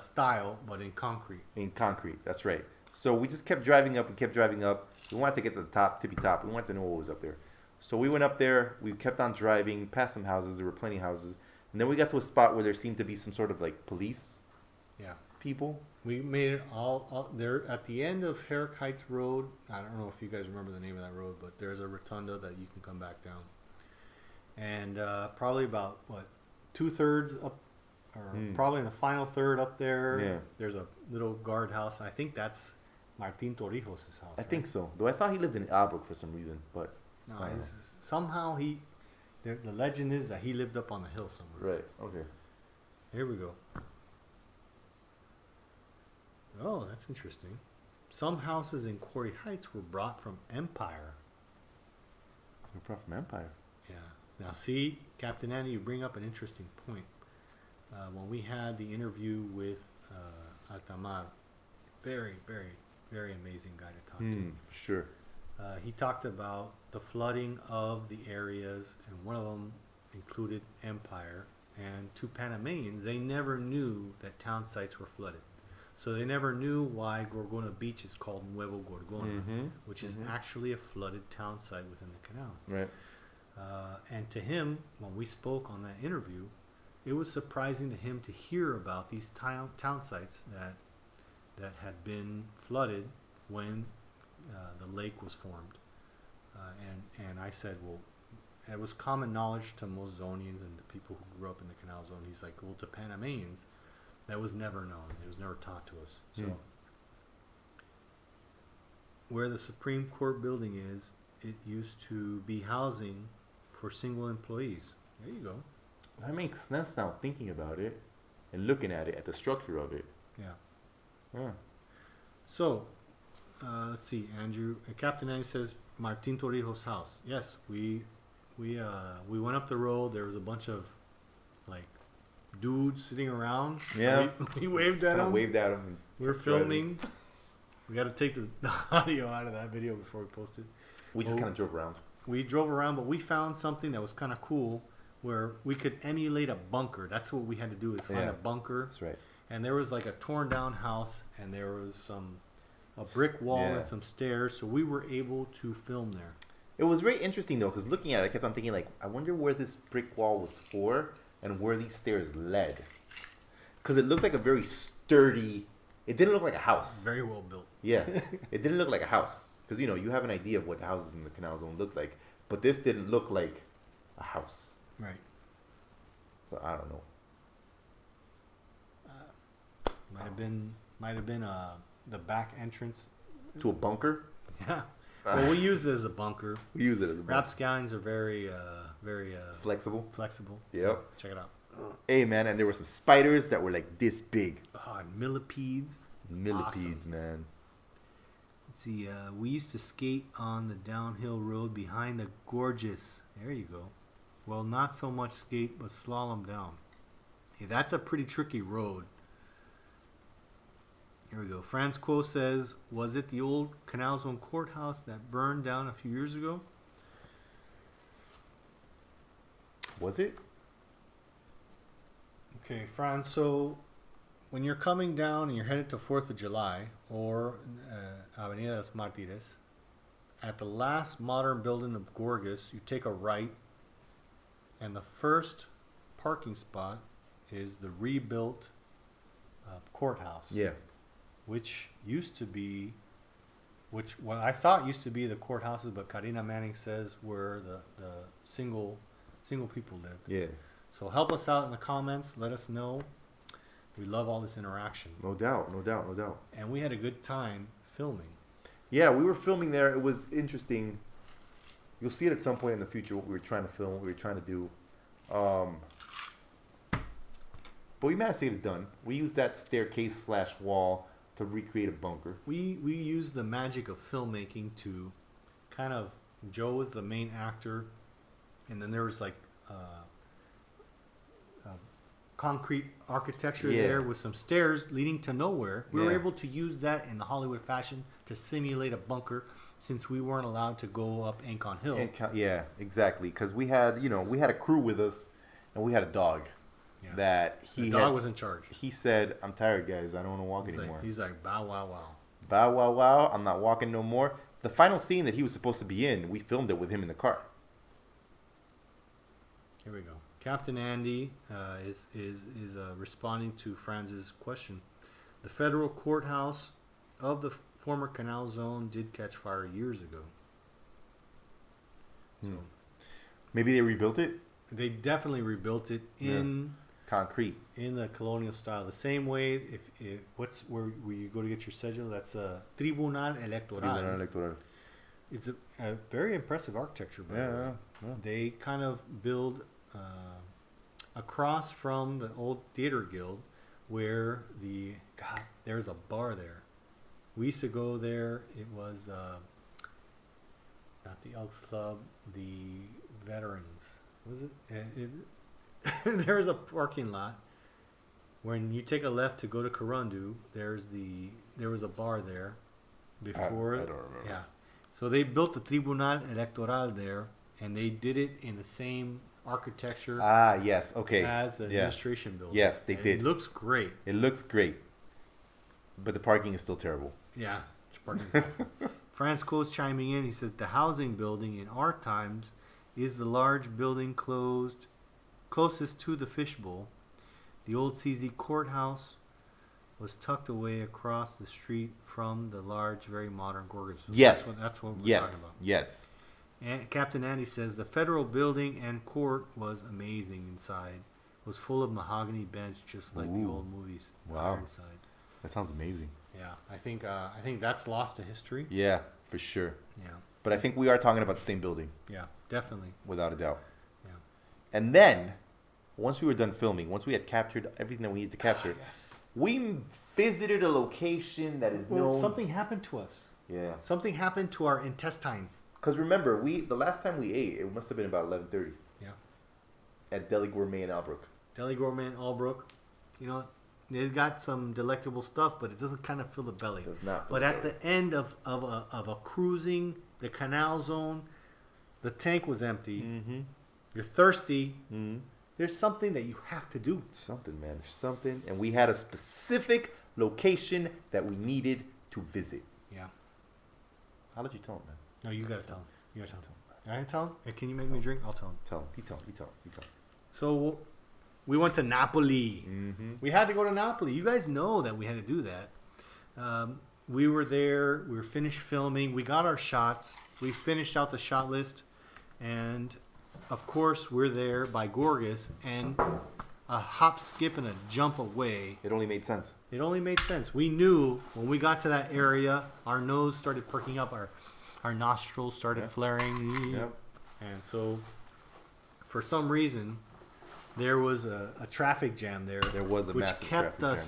style, but in concrete. In concrete. That's right. So we just kept driving up and kept driving up. We wanted to get to the top, tippy top. We wanted to know what was up there. So we went up there. We kept on driving past some houses. There were plenty of houses. And then we got to a spot where there seemed to be some sort of like police Yeah. people. We made it all there at the end of Herrick Heights Road. I don't know if you guys remember the name of that road, but there's a rotunda that you can come back down. And probably about, 2/3 up, or probably in the final third up there, Yeah. there's a little guardhouse. I think that's Martin Torrijos' house. I think so. Though I thought he lived in Albrook for some reason. But No, somehow the legend is that he lived up on the hill somewhere. right. Okay. Here we go. Oh, that's interesting. some houses in Quarry Heights were brought from Empire. We're brought from Empire. Yeah. Now, see, Captain Andy, you bring up an interesting point. When we had the interview with Altamar, very, very, very amazing guy to talk to. For sure. He talked about the flooding of the areas, and one of them included Empire. And to Panamanians, they never knew that town sites were flooded. So they never knew why Gorgona Beach is called Nuevo Gorgona, which is actually a flooded town site within the canal. Right. And to him, when we spoke on that interview, it was surprising to him to hear about these town sites that had been flooded when the lake was formed. And I said, well, it was common knowledge to most Zonians and the people who grew up in the canal zone. He's like, well, to Panamanians, that was never known. It was never taught to us. So where the Supreme Court building is, it used to be housing for single employees. There you go. That makes sense now, thinking about it and looking at it, at the structure of it. Yeah. So, let's see, Andrew. Captain Andy says, Martin Torrijos' house. Yes, we went up the road. There was a bunch of, like, dudes sitting around. Yeah. We waved at them. Waved at them. We were filming. We got to take the audio out of that video before we post it. We just kind of drove around. We drove around, but we found something that was kind of cool where we could emulate a bunker. That's what we had to do, is find a bunker. That's right. And there was like a torn down house, and there was a brick wall and some stairs, so we were able to film there. It was very interesting though, because looking at it, I kept on thinking, like, I wonder where this brick wall was for and where these stairs led. Because it looked like a very sturdy. It didn't look like a house. Very well built. Yeah, it didn't look like a house, because you have an idea of what the houses in the canal zone look like, but this didn't look like a house. Right. So I don't know. Might have been the back entrance To a bunker. Yeah. Well, we use it as a bunker. We use it as a bunker. RapScallions are very Flexible. flexible. Yep. Check it out. Hey man, and there were some spiders that were like this big. Oh, and millipedes. Millipedes, Awesome. man. Let's see. We used to skate on the downhill road behind the gorgeous. There you go. Well, not so much skate, but slalom down. Hey, that's a pretty tricky road. Here we go. Franz Quo says, was it the old Canal Zone courthouse that burned down a few years ago? Was it? Okay, Franz, so when you're coming down and you're headed to 4th of July or Avenida Los Martires, at the last modern building of Gorgas, you take a right, and the first parking spot is the rebuilt courthouse. Yeah. Which used to be, what I thought used to be the courthouses, but Carina Manning says where the single people lived. Yeah. So help us out in the comments. Let us know. We love all this interaction. No doubt. And we had a good time filming. Yeah, we were filming there. It was interesting. You'll see it at some point in the future, what we were trying to film, what we were trying to do. But we managed to get it done. We used that staircase / wall to recreate a bunker. We used the magic of filmmaking to kind of, Joe was the main actor, and then there was like concrete architecture there with some stairs leading to nowhere. We were able to use that in the Hollywood fashion to simulate a bunker, since we weren't allowed to go up Ancon Hill. Yeah, exactly. Because we had a crew with us, and we had a dog. Yeah. That the dog was in charge. He said, "I'm tired, guys. I don't want to walk anymore." He's like, bow wow wow. Bow wow wow. I'm not walking no more. The final scene that he was supposed to be in, we filmed it with him in the car. Here we go. Captain Andy is responding to Franz's question. The federal courthouse of the former Canal Zone did catch fire years ago. So maybe they rebuilt it. They definitely rebuilt it in concrete, in the colonial style. The same way, if what's where you go to get your cedula, that's a Tribunal Electoral. It's a very impressive architecture. Yeah. They kind of build across from the old theater guild, where there's a bar there. We used to go there. It was not the Elks Club, the Veterans. Was it? There was a parking lot. When you take a left to go to Corundu, there was a bar there before. I don't remember. Yeah. So they built the Tribunal Electoral there, and they did it in the same architecture Yes. Okay. as the administration building. Yes, they did. It looks great. It looks great, but the parking is still terrible. Yeah, it's parking. Franco's chiming in. He says the housing building in our times is the large building closest to the fishbowl. The old CZ courthouse was tucked away across the street from the large, very modern Gorgas. Yes. That's what we're talking Yes. about. Yes. And Captain Andy says the federal building and court was amazing inside. It was full of mahogany bench, just like the Ooh. old movies. Wow. Inside. That sounds amazing. Yeah, I think that's lost to history. Yeah, for sure. Yeah, But I think we are talking about the same building, yeah, definitely. without a doubt. Yeah. And then, once we were done filming, once we had captured everything that we needed to capture, Yes. we visited a location that is Well, known. something happened to us. Yeah. Something happened to our intestines. Because remember, the last time we ate, it must have been about 11:30 Yeah. at Deli Gourmet in Albrook. Deli Gourmet, Albrook. You know, they got some delectable stuff, but it doesn't kind of fill the belly. Does not. But at the end of a cruising, the canal zone, the tank was empty. Mm-hmm. You're thirsty. Mm-hmm. There's something that you have to do. Something, man. There's something. And we had a specific location that we needed to visit. Yeah. How did you tell him, man? No, you gotta tell him. You gotta tell him. I tell him. Hey, can you make me a drink? I'll tell him. Tell him. You tell him. You tell him. You tell him. So we went to Napoli. Mm-hmm. We had to go to Napoli. You guys know that we had to do that. We were there. We were finished filming. We got our shots. We finished out the shot list. And, of course, we're there by Gorgas. And a hop, skip, and a jump away. It only made sense. It only made sense. We knew when we got to that area, our nose started perking up. Our nostrils started flaring. Yep. And so, for some reason, there was a traffic jam there. There was a which massive kept traffic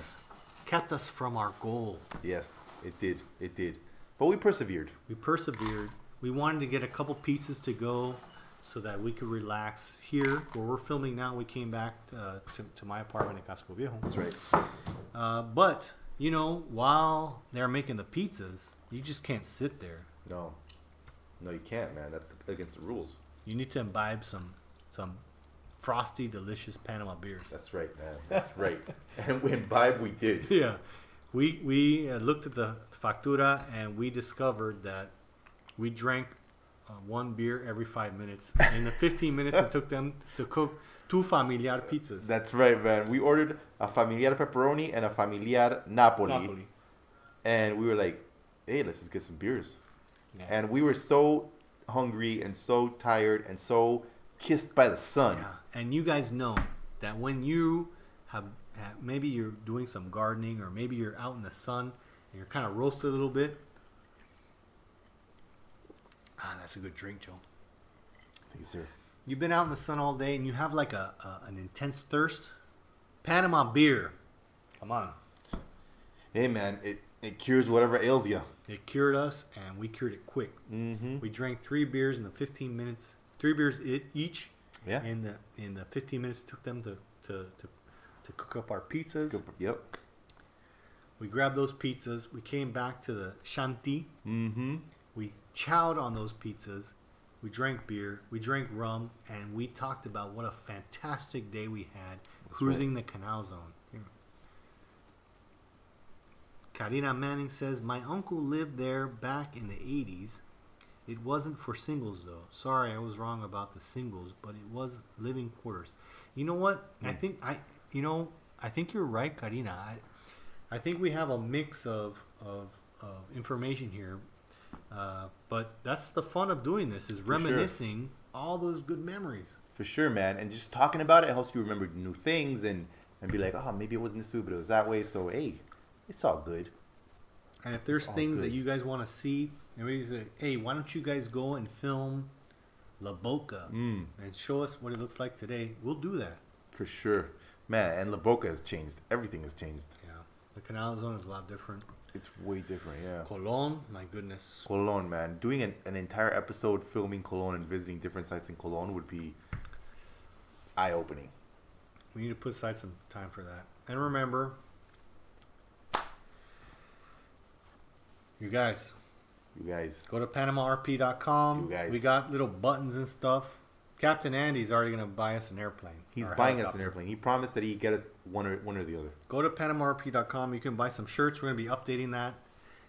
kept us from our goal. Yes, it did. It did. But we persevered. We persevered. We wanted to get a couple pizzas to go so that we could relax here where we're filming now. We came back to my apartment in Casco Viejo. That's right. But you know, while they're making the pizzas, you just can't sit there. No, you can't, man. That's against the rules. You need to imbibe some frosty, delicious Panama beers. That's right, man. That's right. And we imbibed, we did. Yeah, we looked at the factura and we discovered that we drank one beer every 5 minutes. In the 15 minutes it took them to cook 2 familiar pizzas. That's right, man. We ordered a familiar pepperoni and a familiar Napoli. And we were like, hey, let's just get some beers. Yeah. And we were so hungry and so tired and so kissed by the sun. Yeah. And you guys know that when you have maybe you're doing some gardening or maybe you're out in the sun and you're kind of roasted a little bit. That's a good drink, Joe. Thank you, sir. You've been out in the sun all day and you have like an intense thirst. Panama beer. Come on. Hey, man, it cures whatever ails you. It cured us and we cured it quick. Mm-hmm. We drank 3 beers in the 15 minutes. 3 beers each. Yeah. In the 15 minutes it took them to cook up our pizzas. Good. Yep. We grabbed those pizzas. We came back to the shanty. Mm-hmm. We chowed on those pizzas. We drank beer. We drank rum. And we talked about what a fantastic day we had cruising the Canal Zone. Here. Carina Manning says, my uncle lived there back in the 80s. It wasn't for singles, though. Sorry, I was wrong about the singles, but it was living quarters. You know what? I think you're right, Carina. I think we have a mix of information here. But that's the fun of doing this, is reminiscing all those good memories. For sure, man. And just talking about it helps you remember new things and be like, oh, maybe it wasn't this way, but it was that way. So, hey, it's all good. And if there's things that you guys want to see, maybe say, hey, why don't you guys go and film La Boca and show us what it looks like today? We'll do that. For sure. Man, and La Boca has changed. Everything has changed. Yeah. The Canal Zone is a lot different. It's way different, yeah. Colón, my goodness. Cologne, man. Doing an entire episode filming Cologne and visiting different sites in Cologne would be eye-opening. We need to put aside some time for that. And remember, you guys, go to PanamaRP.com. You guys. We got little buttons and stuff. Captain Andy's already going to buy us an airplane. He's or a buying us helicopter. an airplane. He promised that he'd get us one or the other. Go to PanamaRP.com. You can buy some shirts. We're going to be updating that.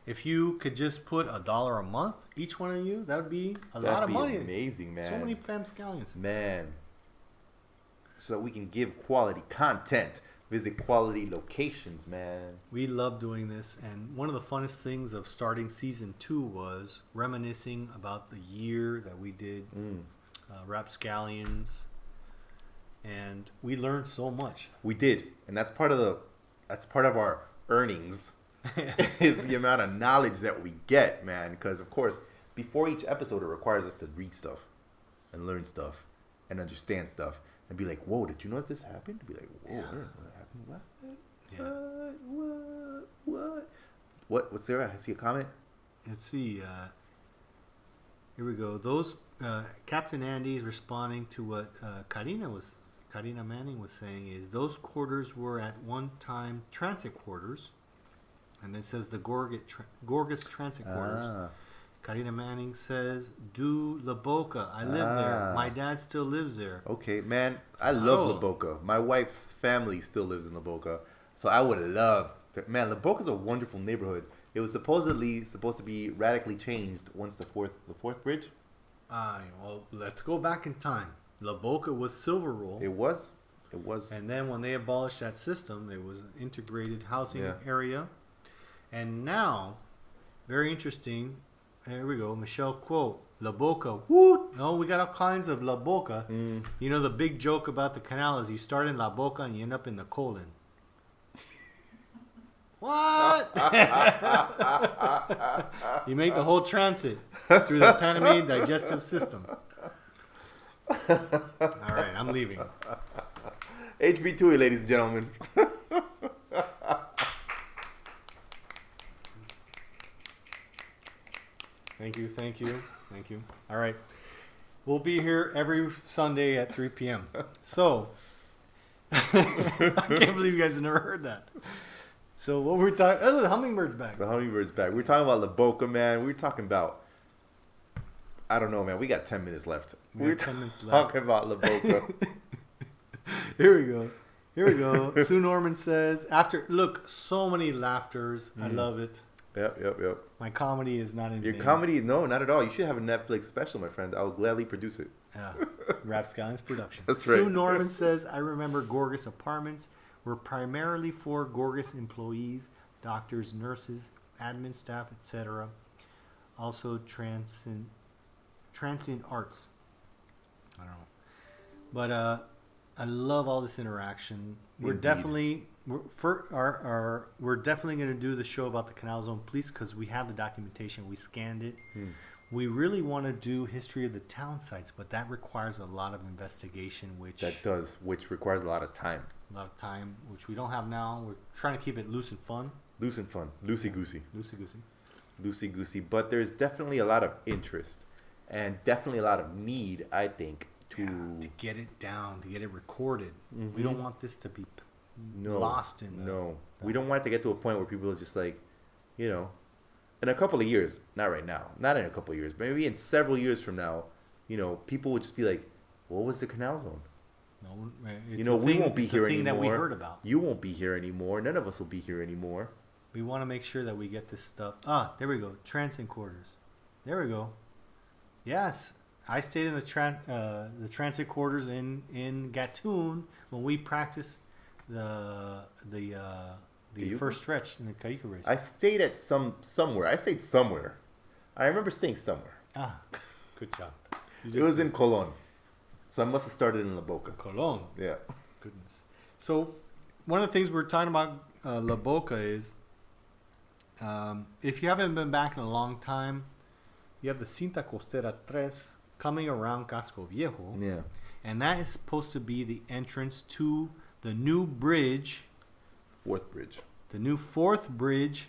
If you could just put $1 a month, each one of you, that would be a lot of money. Amazing, man. So many scallions. Man. So that we can give quality content. Visit quality locations, man. We love doing this. And one of the funnest things of starting season 2 was reminiscing about the year that we did RapScallions. And we learned so much. We did. And that's part of our earnings. Is the amount of knowledge that we get, man. Because, of course, before each episode, it requires us to read stuff and learn stuff and understand stuff and be like, whoa, did you know that this happened? Be like, whoa, Yeah. what happened? What? Yeah. What? What's there? I see a comment. Let's see. Here we go. Those Captain Andy's responding to what Carina Manning was saying is those quarters were at one time transit quarters. And then says the Gorgas Transit Quarters. Carina Manning says, do La Boca. I live there. My dad still lives there. Okay, man. I love La Boca. My wife's family still lives in La Boca. So I would love to. Man, La Boca's a wonderful neighborhood. It was supposed to be radically changed once the fourth bridge. Well, let's go back in time. La Boca was Silver Roll. It was. And then when they abolished that system, it was an integrated housing area. And now, very interesting. Here we go. Michelle quote, La Boca. Woot! No, we got all kinds of La Boca. You know, the big joke about the canal is you start in La Boca and you end up in the colon. What? You make the whole transit through the Panamanian digestive system. All right, I'm leaving. HB2E, ladies and gentlemen. Thank you. All right. We'll be here every Sunday at 3 p.m. So, I can't believe you guys have never heard that. So, what we're talking... Oh, the hummingbird's back. The hummingbird's back. We're talking about La Boca, man. We're talking about... I don't know, man. We got 10 minutes left. We're 10 minutes left. talking about La Boca. Here we go. Sue Norman says, look, so many laughters. I love it. Yep. My comedy is not in Your vain. comedy, no, not at all. You should have a Netflix special, my friend. I'll gladly produce it. RapScallions Productions. That's right. Sue Norman says, I remember Gorgas apartments were primarily for Gorgas employees, doctors, nurses, admin staff, etc. Also transient arts. I don't know. But I love all this interaction. We're Indeed. definitely we're definitely going to do the show about the Canal Zone Police because we have the documentation. We scanned it. We really want to do history of the town sites, but that requires a lot of investigation, which requires a lot of time. Which we don't have now. We're trying to keep it loose and fun. Loosey-goosey. Loosey-goosey. But there's definitely a lot of interest and definitely a lot of need, I think, to get it down, to get it recorded. We don't want this to be No, lost in we don't want it to get to a point where people are just like, you know, in a couple of years, not right now, not in a couple of years, but maybe in several years from now, you know, people would just be like, what was the Canal Zone? No, You know, we won't be here anymore. that we heard about. You won't be here anymore. None of us will be here anymore. We want to make sure that we get this stuff. There we go. Transit quarters. There we go. Yes, I stayed in the transit quarters in Gatun when we practiced the first stretch in the Cayuga race. I stayed at somewhere. I stayed somewhere. I remember staying somewhere. Good job. It was in Colon. So I must have started in La Boca. Colon. Yeah. Goodness. So one of the things we're talking about La Boca is if you haven't been back in a long time, you have the Cinta Costera 3 coming around Casco Viejo. Yeah. And that is supposed to be the entrance to the new bridge. Fourth bridge. The new fourth bridge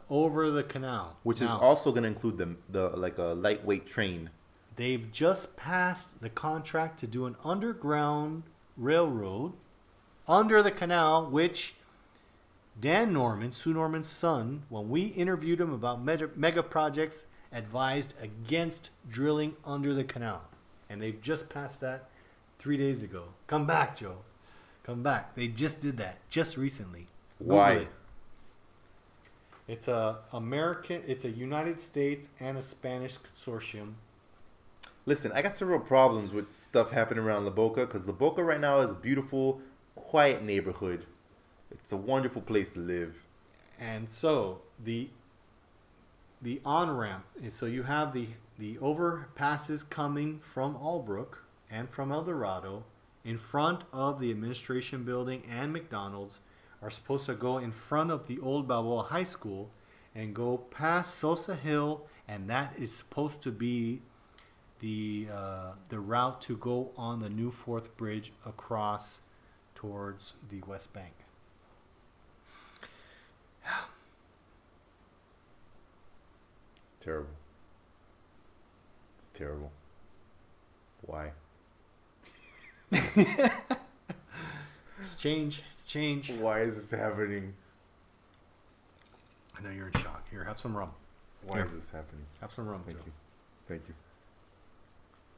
over the canal. Which is Now, also going to include the like a lightweight train. they've just passed the contract to do an underground railroad under the canal, which Dan Norman, Sue Norman's son, when we interviewed him about mega projects, advised against drilling under the canal. And they've just passed that 3 days ago. Come back, Joe. Come back. They just did that just recently. Google Why? it. It's a United States and a Spanish consortium. Listen, I got several problems with stuff happening around La Boca because La Boca right now is a beautiful, quiet neighborhood. It's a wonderful place to live. And so the on-ramp, so you have the overpasses coming from Albrook and from El Dorado in front of the administration building and McDonald's are supposed to go in front of the old Balboa High School and go past Sosa Hill, and that is supposed to be the route to go on the new Fourth Bridge across towards the West Bank. It's terrible. It's terrible. Why? It's change. It's change. Why is this happening? I know you're in shock. Here, have some rum. Why Here. is this happening? Have some rum, Thank Joe. you. Thank you.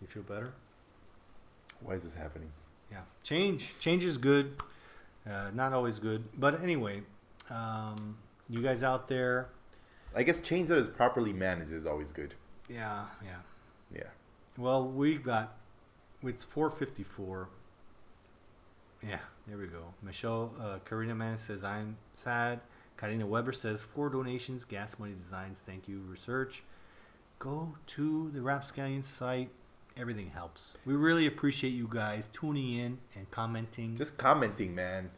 You feel better? Why is this happening? Yeah. Change. Change is good. Not always good. But anyway, you guys out there. I guess change that is properly managed is always good. Yeah. Yeah. Well, we've got, it's 4:54. Yeah, there we go. Michelle, Carina Man says, I'm sad. Carina Weber says, 4 donations, gas money designs. Thank you, research. Go to the RapScallions site. Everything helps. We really appreciate you guys tuning in and commenting. Just commenting, man.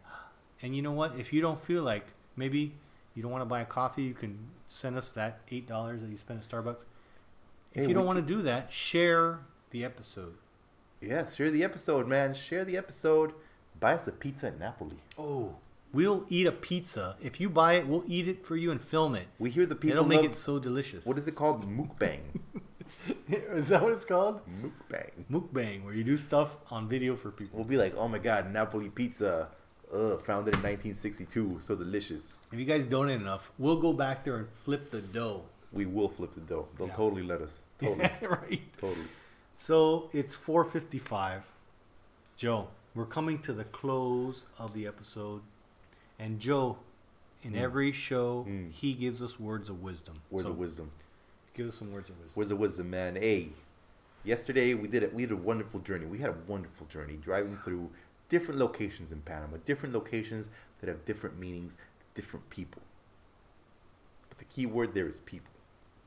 And you know what? If you don't feel like, maybe you don't want to buy a coffee, you can send us that $8 that you spent at Starbucks. If Hey, you don't we want to do that, share the episode. Yeah, share the episode, man. Share the episode. Buy us a pizza at Napoli. Oh, we'll eat a pizza. If you buy it, we'll eat it for you and film it. We hear the people It'll make love, it so delicious. what is it called? Mukbang. Is that what it's called? Mukbang. Mukbang, where you do stuff on video for people. We'll be like, oh my god, Napoli pizza. Founded in 1962. So delicious. If you guys donate enough, we'll go back there and flip the dough. We will flip the dough. They'll Yeah. totally let us. Totally. Right. Totally. So it's 4:55. Joe, we're coming to the close of the episode. And Joe, in every show, he gives us words of wisdom. Words So of wisdom. Give us some words of wisdom. Words of wisdom, man. Hey, yesterday we did it. We had a wonderful journey. We had a wonderful journey driving through different locations in Panama. Different locations that have different meanings, different people. But the key word there is people.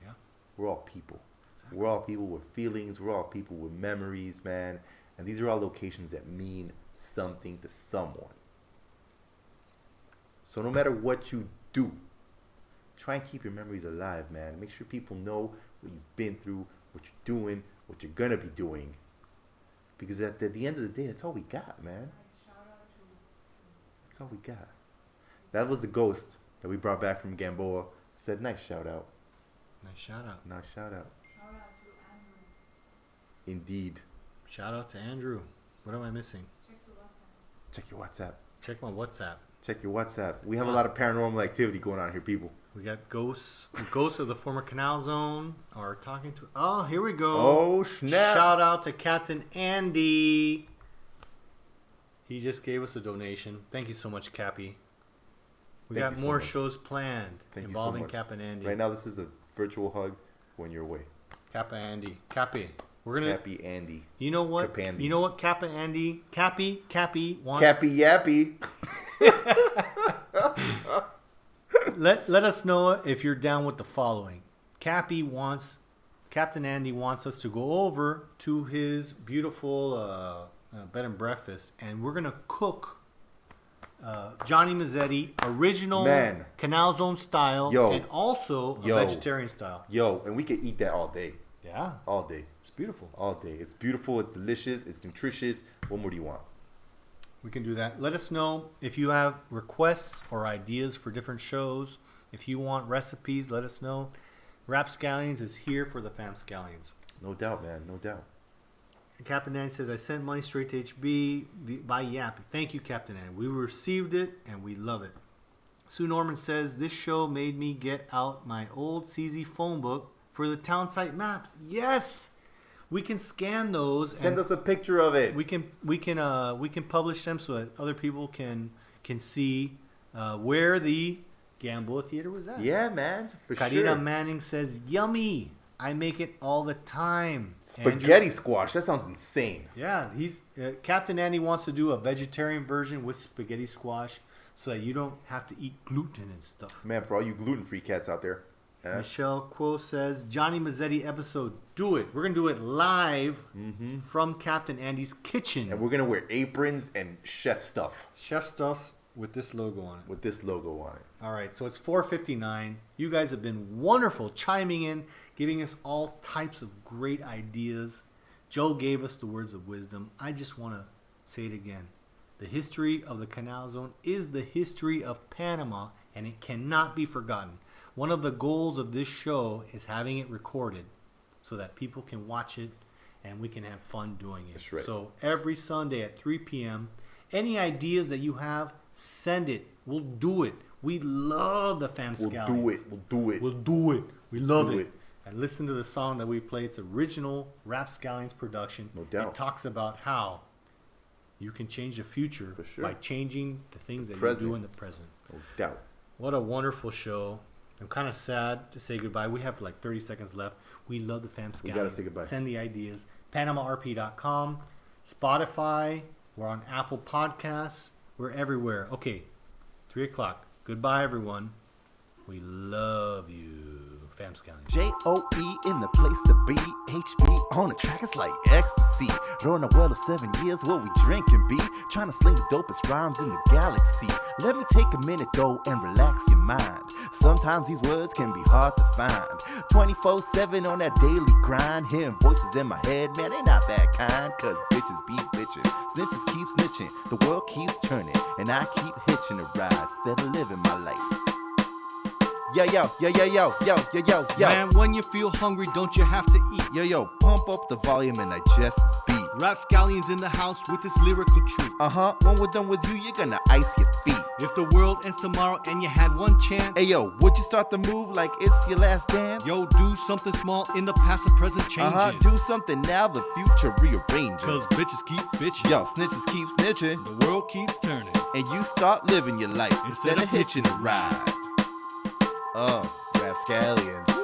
Yeah. We're all people. Exactly. We're all people with feelings. We're all people with memories, man. And these are all locations that mean something to someone. So no matter what you do, try and keep your memories alive, man. Make sure people know what you've been through, what you're doing, what you're going to be doing. Because at the end of the day, that's all we got, man. That's all we got. That was the ghost that we brought back from Gamboa. Said, nice shout out. Nice shout out. Nice shout out. Indeed. Shout out to Andrew. What am I missing? Check your WhatsApp. Check my WhatsApp. Check your WhatsApp. We have a lot of paranormal activity going on here, people. We got ghosts. Ghosts of the former Canal Zone are talking to. Oh, here we go. Oh, snap. Shout out to Captain Andy. He just gave us a donation. Thank you so much, Cappy. We Thank got you so more much. shows planned Thank you so involving much. Cap and Andy. Right now, this is a virtual hug when you're away. Cap and Andy. Cappy. We're gonna. Happy Andy. You know what? Capandy. You know what? Cap and Andy. Cappy wants. Cappy Yappy. Let us know if you're down with the following. Captain Andy wants us to go over to his beautiful bed and breakfast, and we're gonna cook Johnny Mazzetti original Man. Canal Zone style, Yo. and also a Yo. vegetarian style. Yo, and we could eat that all day. Yeah, All day. it's beautiful. All day. It's beautiful. It's delicious. It's nutritious. What more do you want? We can do that. Let us know if you have requests or ideas for different shows. If you want recipes, let us know. RapScallions is here for the FamScallions. No doubt, man. No doubt. Captain Nanny says, I sent money straight to HB by Yappy. Thank you, Captain Nanny. We received it, and we love it. Sue Norman says, this show made me get out my old CZ phone book for the townsite maps. Yes! We can scan those. Send us a picture of it. We can publish them so that other people can see where the Gamboa Theater was at. Yeah, man. For Carina sure. Manning says, yummy. I make it all the time. Spaghetti squash. That sounds insane. Yeah, he's Captain Andy wants to do a vegetarian version with spaghetti squash so that you don't have to eat gluten and stuff. Man, for all you gluten-free cats out there. Michelle Quo says, Johnny Mazzetti episode, do it. We're going to do it live from Captain Andy's kitchen. And we're going to wear aprons and chef stuff. Chef stuffs with this logo on it. With this logo on it. All right, so it's 4:59. You guys have been wonderful chiming in, giving us all types of great ideas. Joe gave us the words of wisdom. I just want to say it again. The history of the Canal Zone is the history of Panama, and it cannot be forgotten. One of the goals of this show is having it recorded so that people can watch it and we can have fun doing it. That's right. So every Sunday at 3 p.m., any ideas that you have, send it. We'll do it. We love the FamScallions. We'll do it. We'll do it. We love Do it. it. And listen to the song that we play. It's original RapScallions production. No doubt. It talks about how you can change the future For sure. by changing the things that Present. you do in the present. No doubt. What a wonderful show. I'm kind of sad to say goodbye. We have like 30 seconds left. We love the FamScallions. We gotta say goodbye. Send the ideas. PanamaRP.com, Spotify. We're on Apple Podcasts. We're everywhere. Okay, 3 o'clock. Goodbye, everyone. We love you, FamScallions. J-O-E in the place to be. HB on the track, it's like ecstasy. Rowing a well of 7 years, what we drink and be. Trying to sling the dopest rhymes in the galaxy. Let me take a minute though and relax your mind. Sometimes these words can be hard to find. 24/7 on that daily grind. Hearing voices in my head, man, they not that kind. Cause bitches be bitching, snitches keep snitching. The world keeps turning, and I keep hitching a ride. Instead of living my life. Yo, yo, yo, yo, yo, yo, yo, yo, yo. Man, when you feel hungry, don't you have to eat? Yo, yo, pump up the volume and digest this beat. RapScallions in the house with this lyrical treat. When we're done with you, you're gonna ice your feet. If the world ends tomorrow and you had one chance, Hey, yo, would you start the move like it's your last dance? yo, do something small in the past and present changes. Do something now, the future rearranges. Cause bitches keep bitching. Yo, snitches keep snitching. The world keeps turning. And you start living your life instead of hitching a ride. RapScallions.